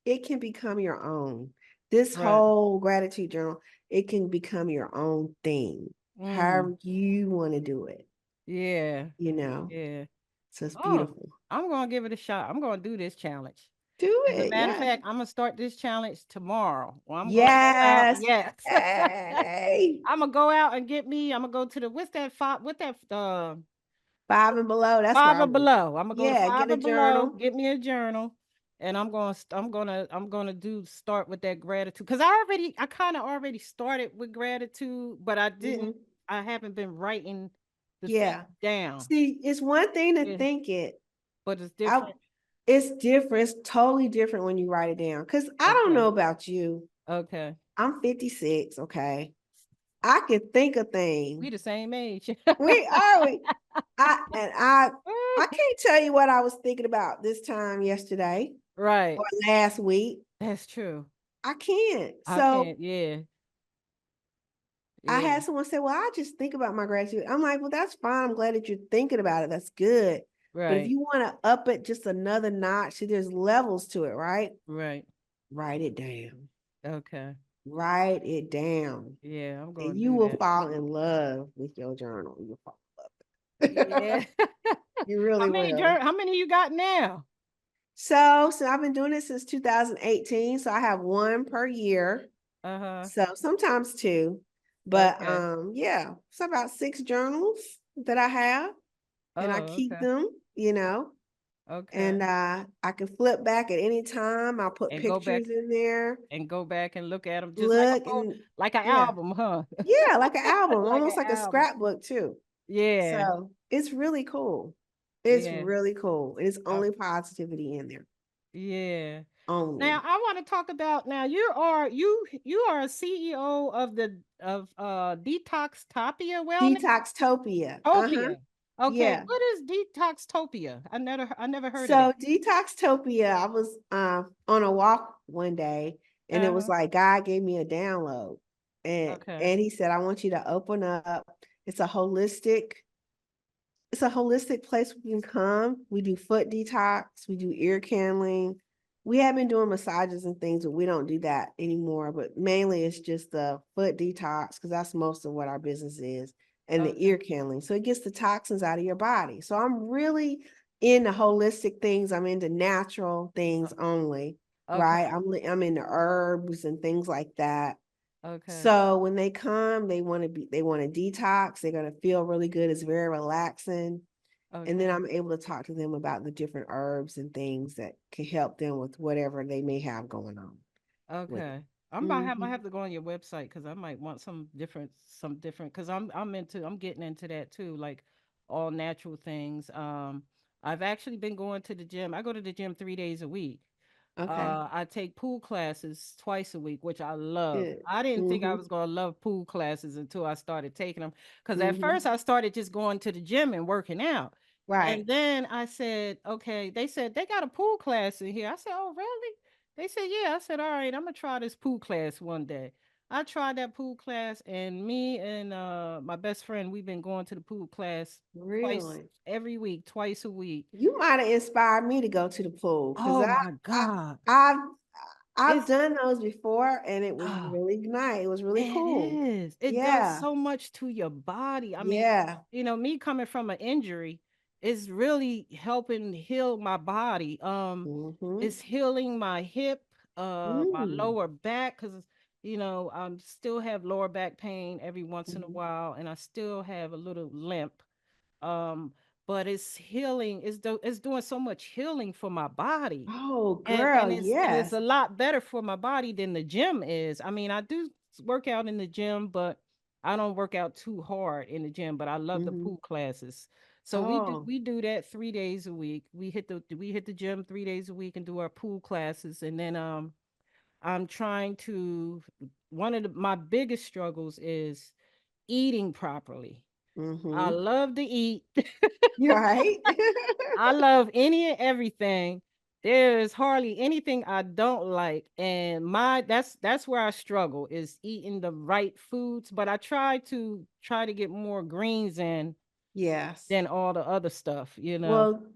it can become your own. This Right. whole gratitude journal, it can become your own thing, Mm. however you want to do it, Yeah. you know. Yeah. So it's Oh, beautiful. I'm gonna give it a shot. I'm gonna do this challenge. Do As a it. matter of Yeah. fact, I'm gonna start this challenge tomorrow. Well, I'm gonna go out. Yes. Yes. Hey. I'm gonna go out and get me. I'm gonna go to the what's that five? What that 5 and below. That's where Five I and went. Below. I'm gonna go to Yeah, Five get a and Below. journal. Get me a journal, and I'm gonna do start with that gratitude because I kind of already started with gratitude, but Hmm. I haven't been writing the thing Yeah. down. See, it's one thing to Yeah, think it. but it's I different. It's different. It's totally different when you write it down. Cause I don't Okay. know about you. Okay. I'm 56, okay? I can think a thing. We the same age. We are we. I can't tell you what I was thinking about this time yesterday Right. or last week. That's true. I can't. I So can't. Yeah. I Yeah. had someone say, "Well, I just think about my gratitude." I'm like, "Well, that's fine. I'm glad that you're thinking about it. That's good." But if Right. you want to up it just another notch, see, there's levels to it, right? Right. Write it down. Okay. Write it down. Yeah, I'm And gonna you do will that. fall in love with your journal. You'll fall in love. Yeah. You really will. How many you got now? So I've been doing it since 2018. So I have one per year. Uh-huh. So sometimes two. But Okay. yeah, it's about 6 journals that I have and I Oh, keep okay. them, you know, Okay. and I can flip back at any time. I'll put And go back pictures in there, and look at them just like a look photo, and like an yeah. album, huh? Yeah, like an album, Like an almost like a album. scrapbook too. Yeah. So it's really cool. It's Yeah. really cool. And it's Uh, only positivity in there. yeah. Now Only. I want to talk about now you are a CEO of the of Detoxtopia Wellness. Detoxtopia. Uh-huh. Topia. Okay, Yeah. what is Detoxtopia? I never heard of So that. Detoxtopia, I was on a walk one day and it was Uh-huh. like God gave me a download. Okay. And he said, I want you to open up. It's a holistic it's a holistic place we can come. We do foot detox, we do ear candling. We have been doing massages and things, but we don't do that anymore. But mainly it's just the foot detox because that's most of what our business is, and the Okay. ear candling. So it gets the toxins out of your body. So I'm really into holistic things. I'm into natural things only, Okay. right? I'm into herbs and things like that. Okay. So when they come, they want to detox. They're going to feel really good. It's very relaxing. And then Okay. I'm able to talk to them about the different herbs and things that can help them with whatever they may have going on with it. Okay. I Hmm. have to go on your website because I might want some different because I'm getting into that too, like all natural things. I've actually been going to the gym. I go to the gym 3 days a week. Okay. I take pool classes twice a week, which I love. Good. I didn't think I Hmm. was gonna love pool classes until I started taking them. Because at Hmm. first I started just going to the gym and working out. Right. And then I said, okay, they said they got a pool class in here. I said, oh, really? They said, yeah. I said, all right, I'm gonna try this pool class one day. I tried that pool class, and me and my best friend, we've been going to the pool class twice Really. every week, twice a week. You might have inspired me to go to the pool because Oh my I God. I've I've It's done those before and it was really nice. It was really It cool. is. It does Yeah. so much to your body. I mean, Yeah. me coming from an injury is really helping heal my body. Hmm. It's healing my hip, my Mm. lower back, because I still have lower back pain every once in a Hmm. while, and I still have a little limp. Um, but it's healing. It's doing so much healing for my body, Oh, and girl, it's yes. a lot better for my body than the gym is. I mean, I do work out in the gym, but I don't work out too hard in the gym. But I love the Hmm. pool classes. So Oh, we do that 3 days a week. We hit the gym 3 days a week and do our pool classes, and then I'm trying to. One of my biggest struggles is eating properly. I Mhm. love to eat. You're right. I love any and everything. There's hardly anything I don't like, and that's where I struggle is eating the right foods. But I try to get more greens in Yes. than all the other stuff. You know. Well,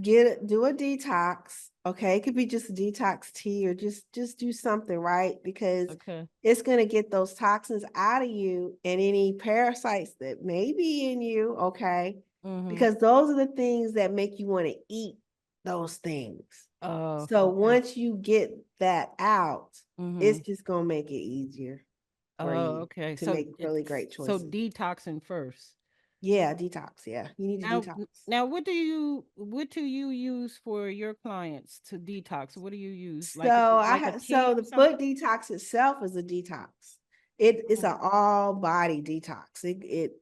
do a detox. Okay. It could be just a detox tea or just do something, right? Because Okay. it's gonna get those toxins out of you and any parasites that may be in you, okay? Mhm. Because those are the things that make you want to eat those things. Oh. So Okay. once you get that out, it's Mhm. just gonna make it easier for Oh. you Okay. to So make really it's great so choices. detoxing first. Yeah, detox. Yeah, you need to Now, detox. now, what do you use for your clients to detox? What do you use? So I Like a have so tea the or something? foot detox itself is a detox. It's Mhm, an all body detox. It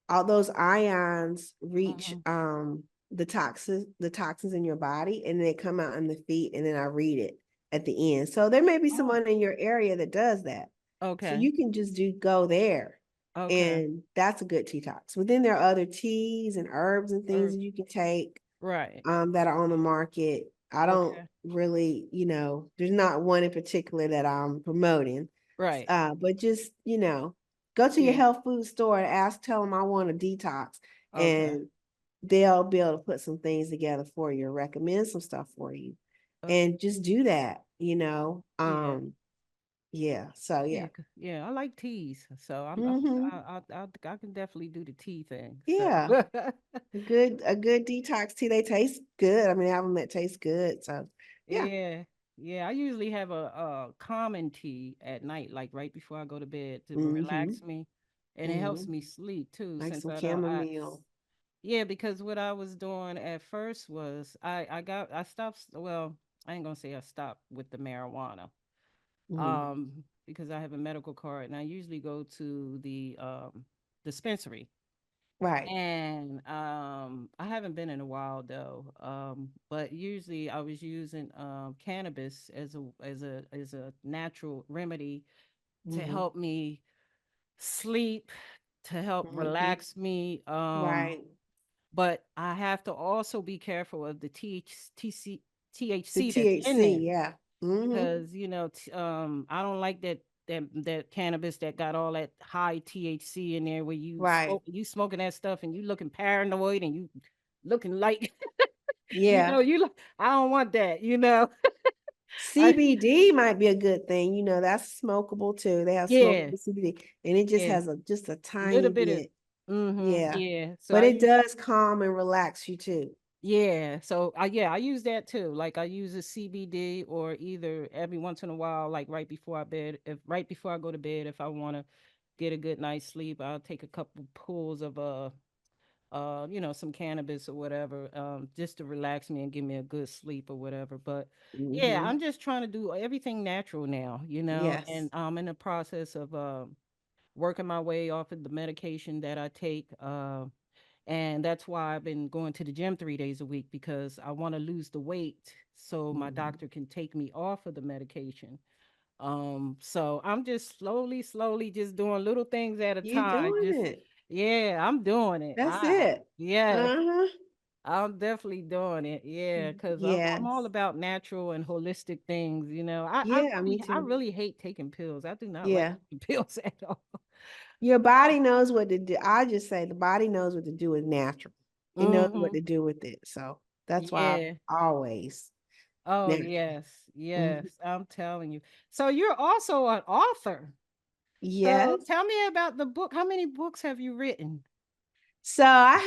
all those ions reach mhm. the toxins in your body and they come out in the feet and then I read it at the end. So there may be Oh, someone in your area that does that. So okay, you can just do go there okay. and that's a good detox. But then there are other teas and herbs and things Or that you can take right. that are on the market. I don't Okay. really, there's not one in particular that I'm promoting. Right. But just, go to your Yeah. health food store and tell them I want a detox, Okay. and they'll be able to put some things together for you, recommend some stuff for you, Okay. and just do that, Yeah. yeah. So yeah. Yeah. Yeah. I like teas, so Mm-hmm. I can definitely do the tea thing. So. Yeah. A good detox tea. They taste good. I mean, I have them that taste good. So yeah. Yeah. Yeah, I usually have a common tea at night, like right before I go to bed to Mm-hmm. relax me. And it helps Mm-hmm. me sleep too, Like since some I don't chamomile. yeah, because what I was doing at first was I stopped well, I ain't gonna say I stopped with the marijuana. Mm-hmm. Because I have a medical card and I usually go to the dispensary. Right. And I haven't been in a while though. But usually I was using cannabis as a natural remedy to Mm-hmm. help me sleep, to help Mm-hmm. relax me. Right. But I have to also be careful of the The THC that's in THC, there yeah. Mm-hmm. because I don't like that cannabis that got all that high THC in there where Right. you smoking that stuff and you looking paranoid and you looking like Yeah. I don't want that. I CBD might be a good thing. That's smokable too. They have yeah, smokable CBD and it just yeah, has just a tiny little bit of bit. Yeah. yeah. So But I it use does calm and relax you too. yeah, so I use that too. Like I use a CBD or either every once in a while, like right before I go to bed, if I want to get a good night's sleep, I'll take a couple pulls of some cannabis or whatever, just to relax me and give me a good sleep or whatever. But yeah, Mm-hmm. I'm just trying to do everything natural now, and Yes. I'm in the process of working my way off of the medication that I take. And that's why I've been going to the gym 3 days a week because I want to lose the weight so my Mm-hmm. doctor can take me off of the medication. So I'm just slowly just doing little things at a You time. doing Just it. yeah, I'm doing it. That's it. Yes, Uh-huh. I'm definitely doing it. Yeah, because I'm all Yes. about natural and holistic things. Yeah, me I too. really hate taking pills. I do not like Yeah. taking pills at all. Your body knows what to do. I just say the body knows what to do with natural. It knows what Mm-hmm. to do with it. So that's why Yeah. I always Oh natural. yes, Mhm. yes. I'm telling you. So you're also an author. So Yes. tell me about the book. How many books have you written? So I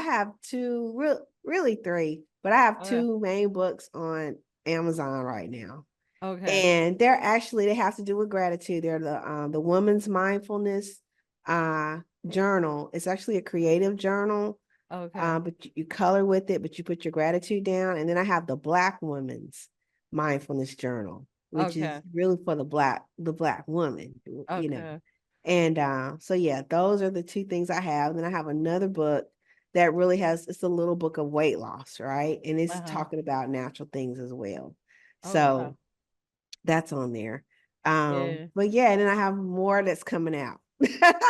have two really three, but I have Okay. two main books on Amazon right now. Okay. And they have to do with gratitude. They're the woman's mindfulness uh journal. It's actually a creative journal. Okay. But you color with it, but you put your gratitude down. And then I have the Black Woman's Mindfulness Journal, which is Okay. really for the black woman. Okay. And so yeah, those are the two things I have. Then I have another book that really it's a little book of weight loss, right? And it's Uh-huh. talking about natural things as well. Okay. So that's on there. Yeah. But yeah, and then I have more that's coming out.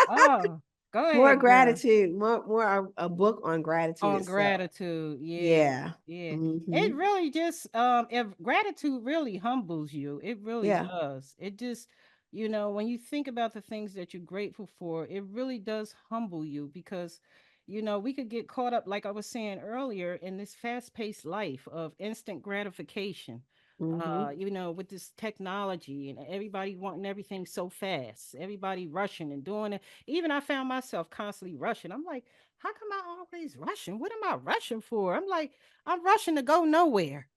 Oh. Go More ahead, girl. gratitude, more a book on gratitude On itself. gratitude, yeah, Yeah. yeah. It Mhm. really just if gratitude really humbles you, it really Yeah. does. It just, when you think about the things that you're grateful for, it really does humble you because, we could get caught up, like I was saying earlier, in this fast-paced life of instant gratification. Mhm. With this technology and everybody wanting everything so fast, everybody rushing and doing it. Even I found myself constantly rushing. I'm like, how come I always rushing? What am I rushing for? I'm like, I'm rushing to go nowhere.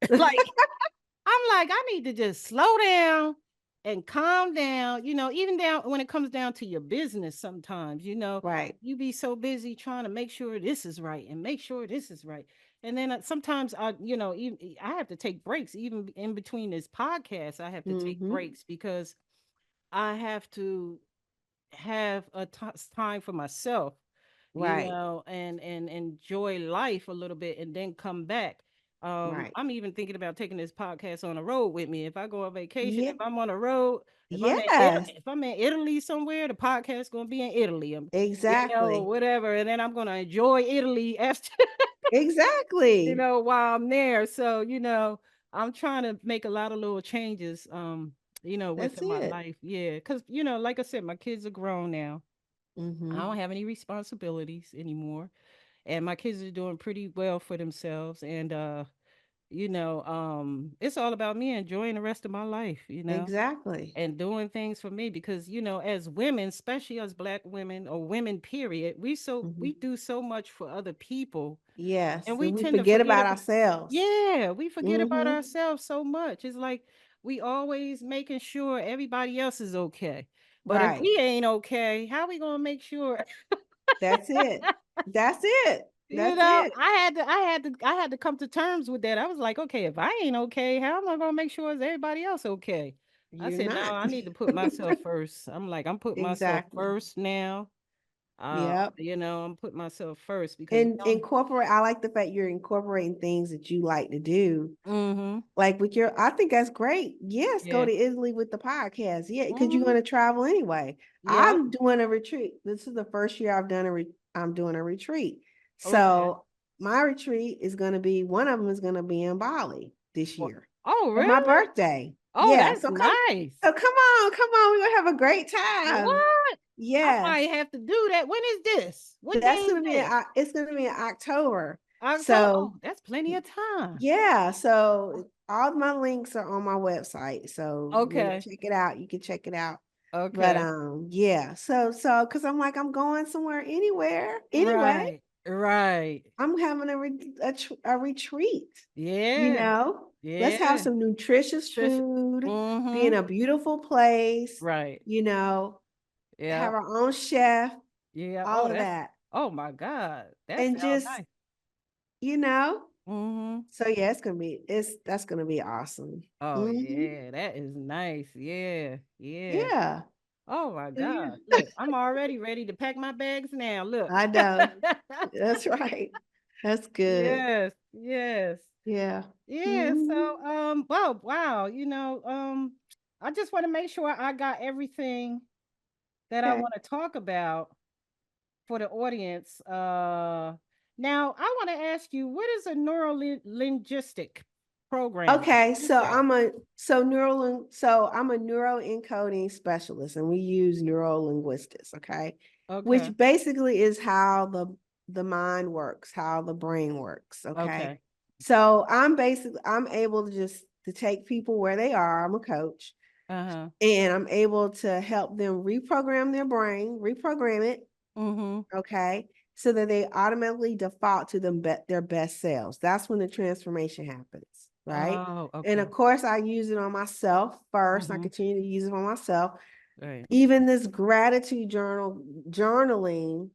I need to just slow down and calm down, even down when it comes down to your business sometimes, Right. you be so busy trying to make sure this is right and make sure this is right. And then sometimes even I have to take breaks even in between this podcast. I have to take Mhm. breaks because I have to have time for myself, Right. and enjoy life a little bit and then come back. Right. I'm even thinking about taking this podcast on the road with me. If I go on vacation, Yeah. if I'm on the road, Yes. If I'm in Italy somewhere, the podcast gonna be in Italy. Exactly. Whatever, and then I'm gonna enjoy Italy after, Exactly. while I'm there. So, I'm trying to make a lot of little changes, That's within my it. life. Yeah, because like I said, my kids are grown now. I Mhm. don't have any responsibilities anymore, and my kids are doing pretty well for themselves. And it's all about me enjoying the rest of my life, Exactly. and doing things for me because as women, especially as Black women or women, period, Mhm. we do so much for other people, Yes. and we And we tend to forget forget about about. ourselves. Yeah, we forget about Mhm. ourselves so much. It's like we always making sure everybody else is okay. But if Right. we ain't okay, how we gonna make sure? That's it. That's it. That's it. I had to come to terms with that. I was like, okay, if I ain't okay, how am I gonna make sure is everybody else okay? I You're said, no, not. I need to put myself first. I'm putting myself Exactly. first now. Yep. I'm putting myself first because And incorporate, I like the fact you're incorporating things that you like to do. mm-hmm. Like with your, I think that's great. Yes, go Yeah. to Italy with the podcast. Yeah, because you're Mm-hmm. going to travel anyway. Yep. I'm doing a retreat. This is the first year I'm doing a retreat. Okay. So my retreat is going to be, one of them is going to be in Bali this Wha- year Oh, for my really? birthday. Oh, Yeah. that's nice. So come on. We're going to have a great time. What? I Yes. might have to do that. When is this? What day That's is going to be, this? it's going to be in October. October. So Oh, that's plenty of time. yeah, so all my links are on my website. So Okay. check it out. You can check it out. But Okay. yeah, so because I'm like, I'm going somewhere anywhere. Anyway, Right. Right. I'm having a retreat, you Yeah. know. Let's have Yeah. some nutritious Trisha. food, be in Mm-hmm. a beautiful place, Right. you know, Yeah. have our own chef, Yeah. all Oh, of that's. that. Oh my God. That And sounds just, nice. you know, Mm-hmm. so yeah, that's gonna be awesome. Oh Hmm. yeah, that is nice. Yeah. Yeah. Yeah. Oh my Yeah. God. Look, I'm already ready to pack my bags now. Look. I know. That's right. That's good. Yes. Yes. Yeah. Yeah. Mhm. So, well, wow. I just want to make sure I got everything that I Okay. want to talk about for the audience. Now I want to ask you, what is a neuro linguistic programming? Okay, What is that? so I'm a neuroencoding specialist and we use neurolinguistics, okay? Okay. Which basically is how the mind works, how the brain works, okay? Okay. So I'm able to just to take people where they are. I'm a coach Uh-huh. and I'm able to help them reprogram their brain, reprogram it. Mm-hmm. Okay. So that they automatically default to their best selves. That's when the transformation happens. Right. Oh, And okay. of course, I use it on myself first. I Mm-hmm. continue to use it on myself. Right. Even this gratitude journaling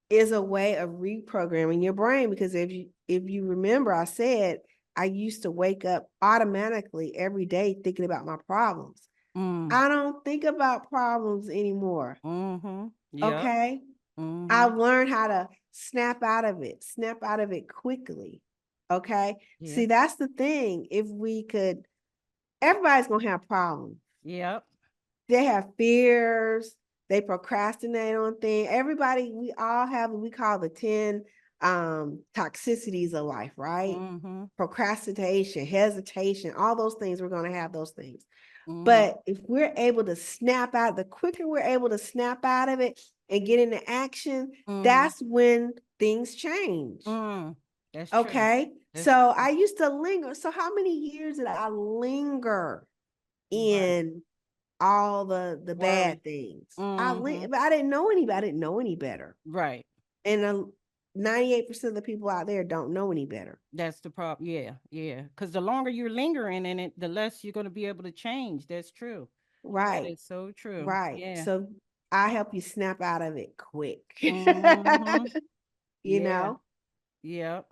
is a way of reprogramming your brain because if you remember, I said I used to wake up automatically every day thinking about my problems. Mm. I don't think about problems anymore. Mm-hmm. Yep. Okay. Mm-hmm. I've learned how to snap out of it quickly. Okay. Yeah. See, that's the thing. If we could, everybody's going to have problems. Yep. They have fears. They procrastinate on things. Everybody, we all have what we call the 10 toxicities of life, right? Mhm. Procrastination, hesitation, all those things, we're going to have those things. Mhm. But if we're able to snap out, the quicker we're able to snap out of it and get into action, Mhm. that's when things change. Mm. That's true. Okay. That's So true. I used to linger. So how many years did I linger Right. in all the Worry. bad things? Mhm. But I didn't know anybody. I didn't know any better. Right. And 98% of the people out there don't know any better. That's the problem. Yeah. Yeah. Because the longer you're lingering in it, the less you're going to be able to change. That's true. That Right. is so true. Right. Yeah. So I help you snap out of it quick. Mhm. you Yeah. know? Yep.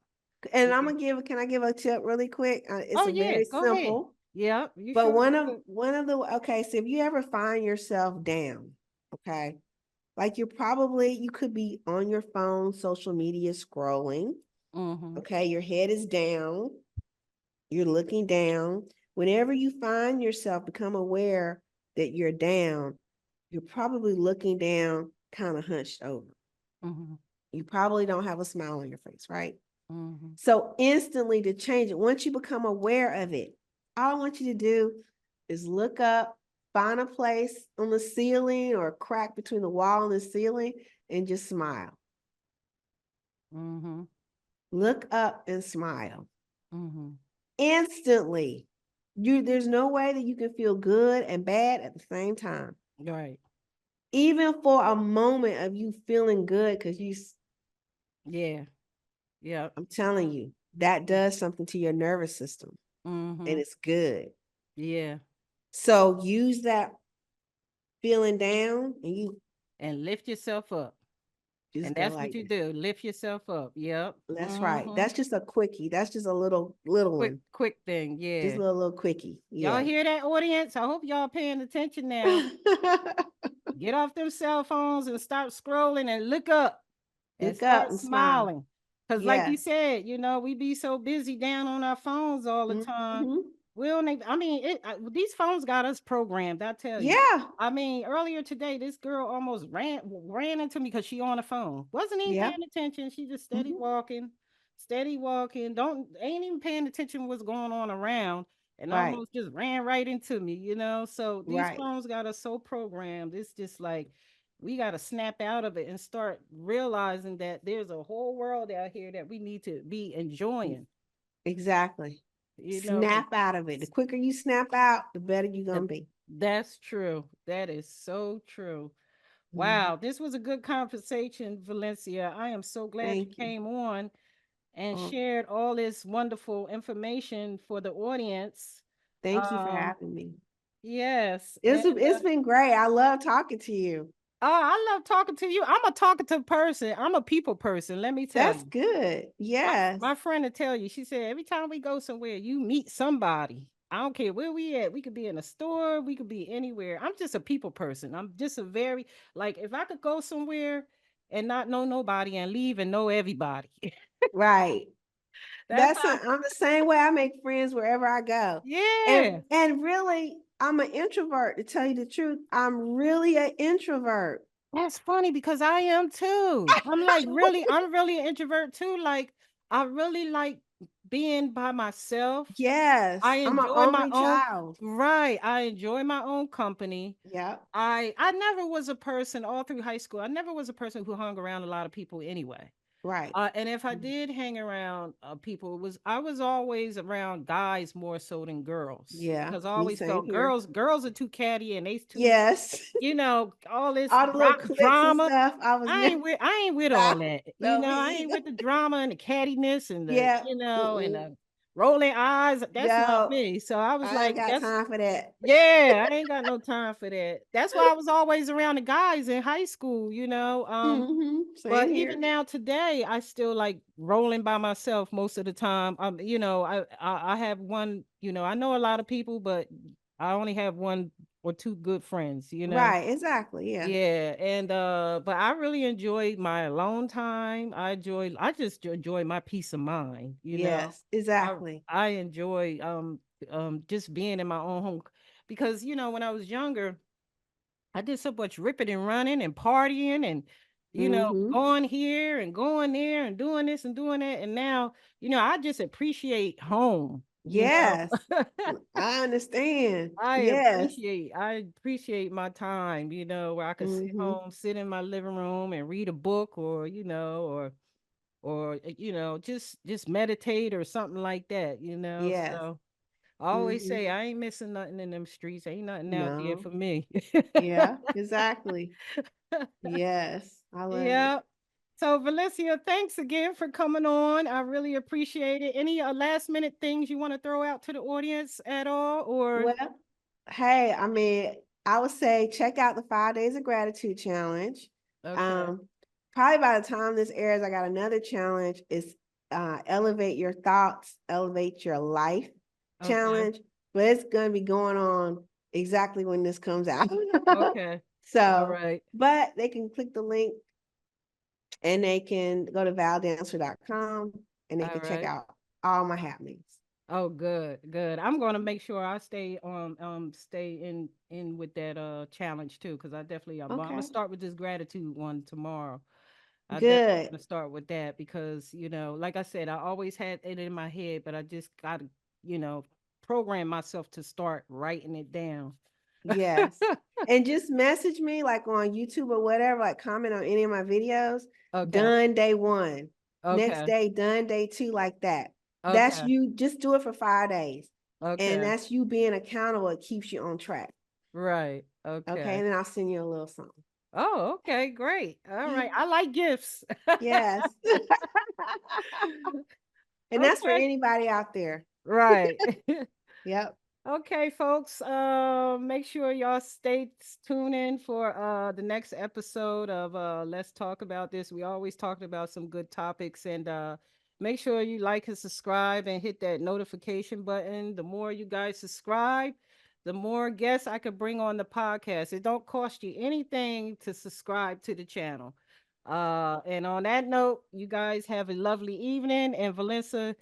And I'm Yeah. gonna can I give a tip really quick? It's Oh a yeah. very Go ahead. simple, Yep. You but sure could. one of the okay, so if you ever find yourself down, okay, like you could be on your phone, social media scrolling, Mhm. okay, your head is down, you're looking down. Whenever you find yourself, become aware that you're down, you're probably looking down, kind of hunched over. Mhm. You probably don't have a smile on your face, right? Mhm. So instantly to change it, once you become aware of it, all I want you to do is look up, find a place on the ceiling or a crack between the wall and the ceiling, and just smile. Mhm. Look up and smile. Mhm. Instantly. There's no way that you can feel good and bad at the same time. Right. Even for a moment of you feeling good, because Yeah. Yep. I'm telling you, that does something to your nervous system and Mhm. it's good. Yeah. So use that feeling down and you And lift yourself up. just And go that's what like you this. do. Lift yourself up. Yep. That's right. Mhm. That's just a quickie. That's just a little Quick, one. quick thing. Just Yeah. a little quickie. Y'all Yeah. hear that, audience? I hope y'all paying attention now. Get off them cell phones and start scrolling and look up and Look up start and smile. smiling. Because, like you Yes. said, we be so busy down on our phones all the time. Hmm. We don't even, I mean, these phones got us programmed, I tell you. Yeah. I mean, earlier today, this girl almost ran into me because she on the phone. Wasn't even Yeah. paying attention. She just Hmm. steady walking. Don't ain't even paying attention what's going on around, and Right. almost just ran right into me. So these Right. phones got us so programmed. It's just like we got to snap out of it and start realizing that there's a whole world out here that we need to be enjoying. Exactly. You know, 'cause Snap out of it. The quicker you snap out, the better you're uh, gonna be. that's true. That is so true. Mhm. Wow, this was a good conversation, Valencia. I am so glad you Thank you. came on and Oh, shared all this wonderful information for the audience. thank you for Um, having me. yes, and It's been great. I love talking to you. I love talking to you. I'm a talkative person. I'm a people person. Let me tell That's you. good. My Yes. friend will tell you. She said every time we go somewhere, you meet somebody. I don't care where we at. We could be in a store. We could be anywhere. I'm just a people person. I'm just a very like if I could go somewhere and not know nobody and leave and know everybody. Right. That's how. I'm the same way. I make friends wherever I go. Yeah. And really, I'm an introvert to tell you the truth. I'm really an introvert. That's funny because I am too. I'm really an introvert too. Like, I really like being by myself. I Yes. I'm an enjoy my only own child. right. I enjoy my own company. Yep. I never was a person all through high school. I never was a person who hung around a lot of people anyway. Right. And if I did hang around people, I was always around guys more so than girls Yeah. because I Me always same felt here. girls are too catty and they too Yes. all this All the little cliques and drama. stuff. I was never. I ain't with Nah, all that. no, I me ain't either. with the drama and the cattiness and the Yeah. and Mm-mm. the rolling eyes. That's not No, me. So I was I ain't like, got time for that. yeah, I ain't got no time for that. That's why I was always around the guys in high school. Same But even here. now today, I still like rolling by myself most of the time. I have one, I know a lot of people, but I only have one or two good friends. Right. Exactly. Yeah. Yeah, and but I really enjoy my alone time. I just enjoy my peace of mind. Yes. I Exactly. I enjoy just being in my own home because when I was younger, I did so much ripping and running and partying and, Mhm. going here and going there and doing this and doing that. And now, I just appreciate home. Yes. I understand. Yes. I appreciate my time, where I could sit Mhm. home, sit in my living room and read a book or, just meditate or something like that. Yes. So I always Mhm. say I ain't missing nothing in them streets. Ain't nothing out there No. for me. Yeah, exactly. Yes, I love it. Yeah. So Valencia, thanks again for coming on. I really appreciate it. Any last minute things you want to throw out to the audience at all or Well, hey, I mean, I would say check out the 5 days of gratitude challenge. okay. Um, Probably by the time this airs, I got another challenge. Is elevate your thoughts, elevate your life Okay. challenge. But it's gonna be going on exactly when this comes out. Okay. All So, right. but they can click the link and they can go to valdancer.com and they All can check right. out all my happenings. Oh, good, good. I'm gonna make sure I stay in with that challenge too, because I definitely I'm gonna Okay, start with this gratitude one tomorrow. I definitely good. gonna start with that because like I said, I always had it in my head, but I just gotta you know program myself to start writing it down. Yes. And just message me like on YouTube or whatever, like comment on any of my videos. Okay, Done day one. Next okay, day, done day two, like that. That's okay, you. Just do it for 5 days. And okay. that's you being accountable. It keeps you on track. Right. Okay. Okay. And then I'll send you a little something. Oh, okay, great. All right. I like gifts. Yes. And that's for Okay. anybody out there. Right. Yep. Okay, folks. Make sure y'all stay tuned in for the next episode of Let's Talk About This. We always talking about some good topics, and make sure you like and subscribe and hit that notification button. The more you guys subscribe, the more guests I could bring on the podcast. It don't cost you anything to subscribe to the channel. And on that note, you guys have a lovely evening, and Valencia,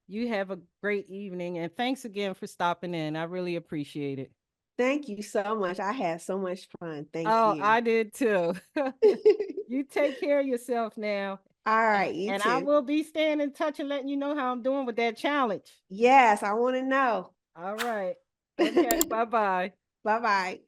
you have a great evening, and thanks again for stopping in. I really appreciate it. Thank you so much. I had so much fun. Thank Oh, you. I did too. You take care of yourself now. All And, right. You and I too. will be staying in touch and letting you know how I'm doing with that challenge. Yes. I want to know. All right. Okay. Bye bye. Bye bye.